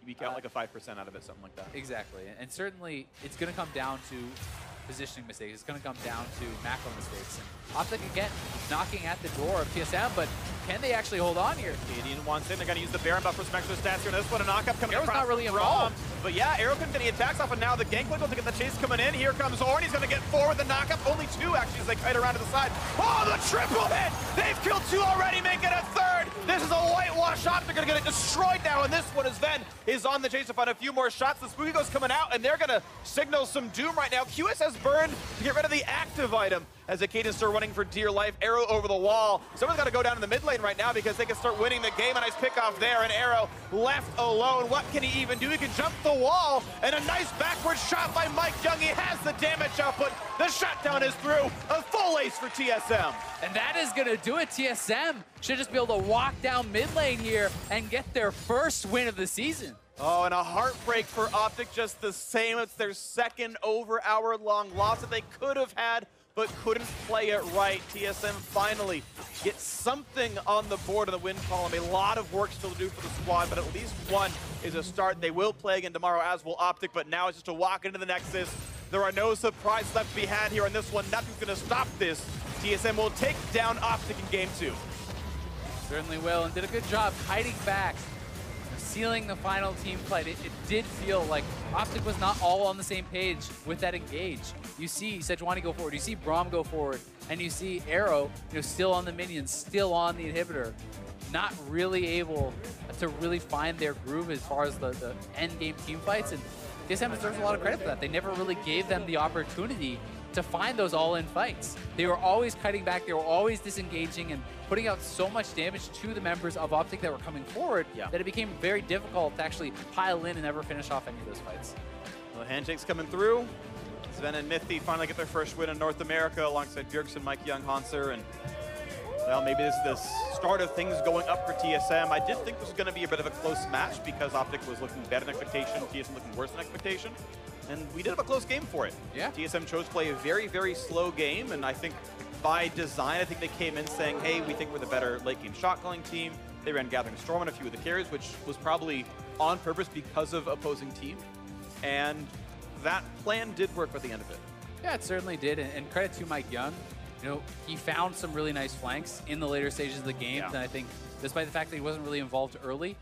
B: you eke out like a 5% out of it, something like that.
A: Exactly, and certainly it's going to come down to positioning mistakes. It's going to come down to macro mistakes. And Optic, again, knocking at the door of TSM, but can they actually hold on here?
B: Canadian wants in. They're going to use the Baron buff for some extra stats here. And this one, a knockup coming across.
A: Not really involved.
B: But yeah, Arrow couldn't get any attacks off, and now the gank will to get the chase coming in. Here comes Orn. He's going to get forward the knockup. Only 2, actually, as they kite around to the side. Oh, the triple hit! They've killed 2 already, making a 3rd. This is a whitewash Optic. They're going to get it destroyed now, and this one is Ven is on the chase to find a few more shots. The Spooky Ghost coming out, and they're going to signal some doom right now. QS has burned to get rid of the active item as the Cadence are running for dear life. Arrow over the wall. Someone's got to go down in the mid lane right now because they can start winning the game. A nice pick off there, and Arrow left alone. What can he even do? He can jump the wall, and a nice backward shot by Mike Young. He has the damage output. The shutdown is through. A full ace for TSM.
A: And that is going to do it. TSM should just be able to walk down mid lane here and get their first win of the season.
B: Oh, and a heartbreak for Optic just the same. It's their second over-hour-long loss that they could have had, but couldn't play it right. TSM finally gets something on the board in the win column. A lot of work still to do for the squad, but at least one is a start. They will play again tomorrow, as will Optic, but now it's just to walk into the Nexus. There are no surprises left to be had here on this one. Nothing's going to stop this. TSM will take down Optic in Game 2.
A: Certainly will, and did a good job hiding back, sealing the final team fight. It did feel like Optic was not all on the same page with that engage. You see Sejuani go forward, you see Braum go forward, and you see Arrow, still on the minions, still on the inhibitor, not really able to really find their groove as far as the end game team fights. And TSM deserves a lot of credit for that. They never really gave them the opportunity to find those all-in fights. They were always cutting back, they were always disengaging and putting out so much damage to the members of Optic that were coming forward that it became very difficult to actually pile in and ever finish off any of those fights.
B: Well, the handshake's coming through. Sven and Mythy finally get their first win in North America alongside Bjergsen, Mike Young, Hanser, and well, maybe this is the start of things going up for TSM. I did think this was going to be a bit of a close match because Optic was looking better than expectation, TSM looking worse than expectation. And we did have a close game for it.
A: Yeah.
B: TSM chose to play a very, very slow game, and I think by design, I think they came in saying, hey, we think we're the better late game shot calling team. They ran Gathering Storm on a few of the carries, which was probably on purpose because of opposing team. And that plan did work at the end of it.
A: Yeah, it certainly did, and credit to Mike Young. He found some really nice flanks in the later stages of the game, and I think despite the fact that he wasn't really involved early,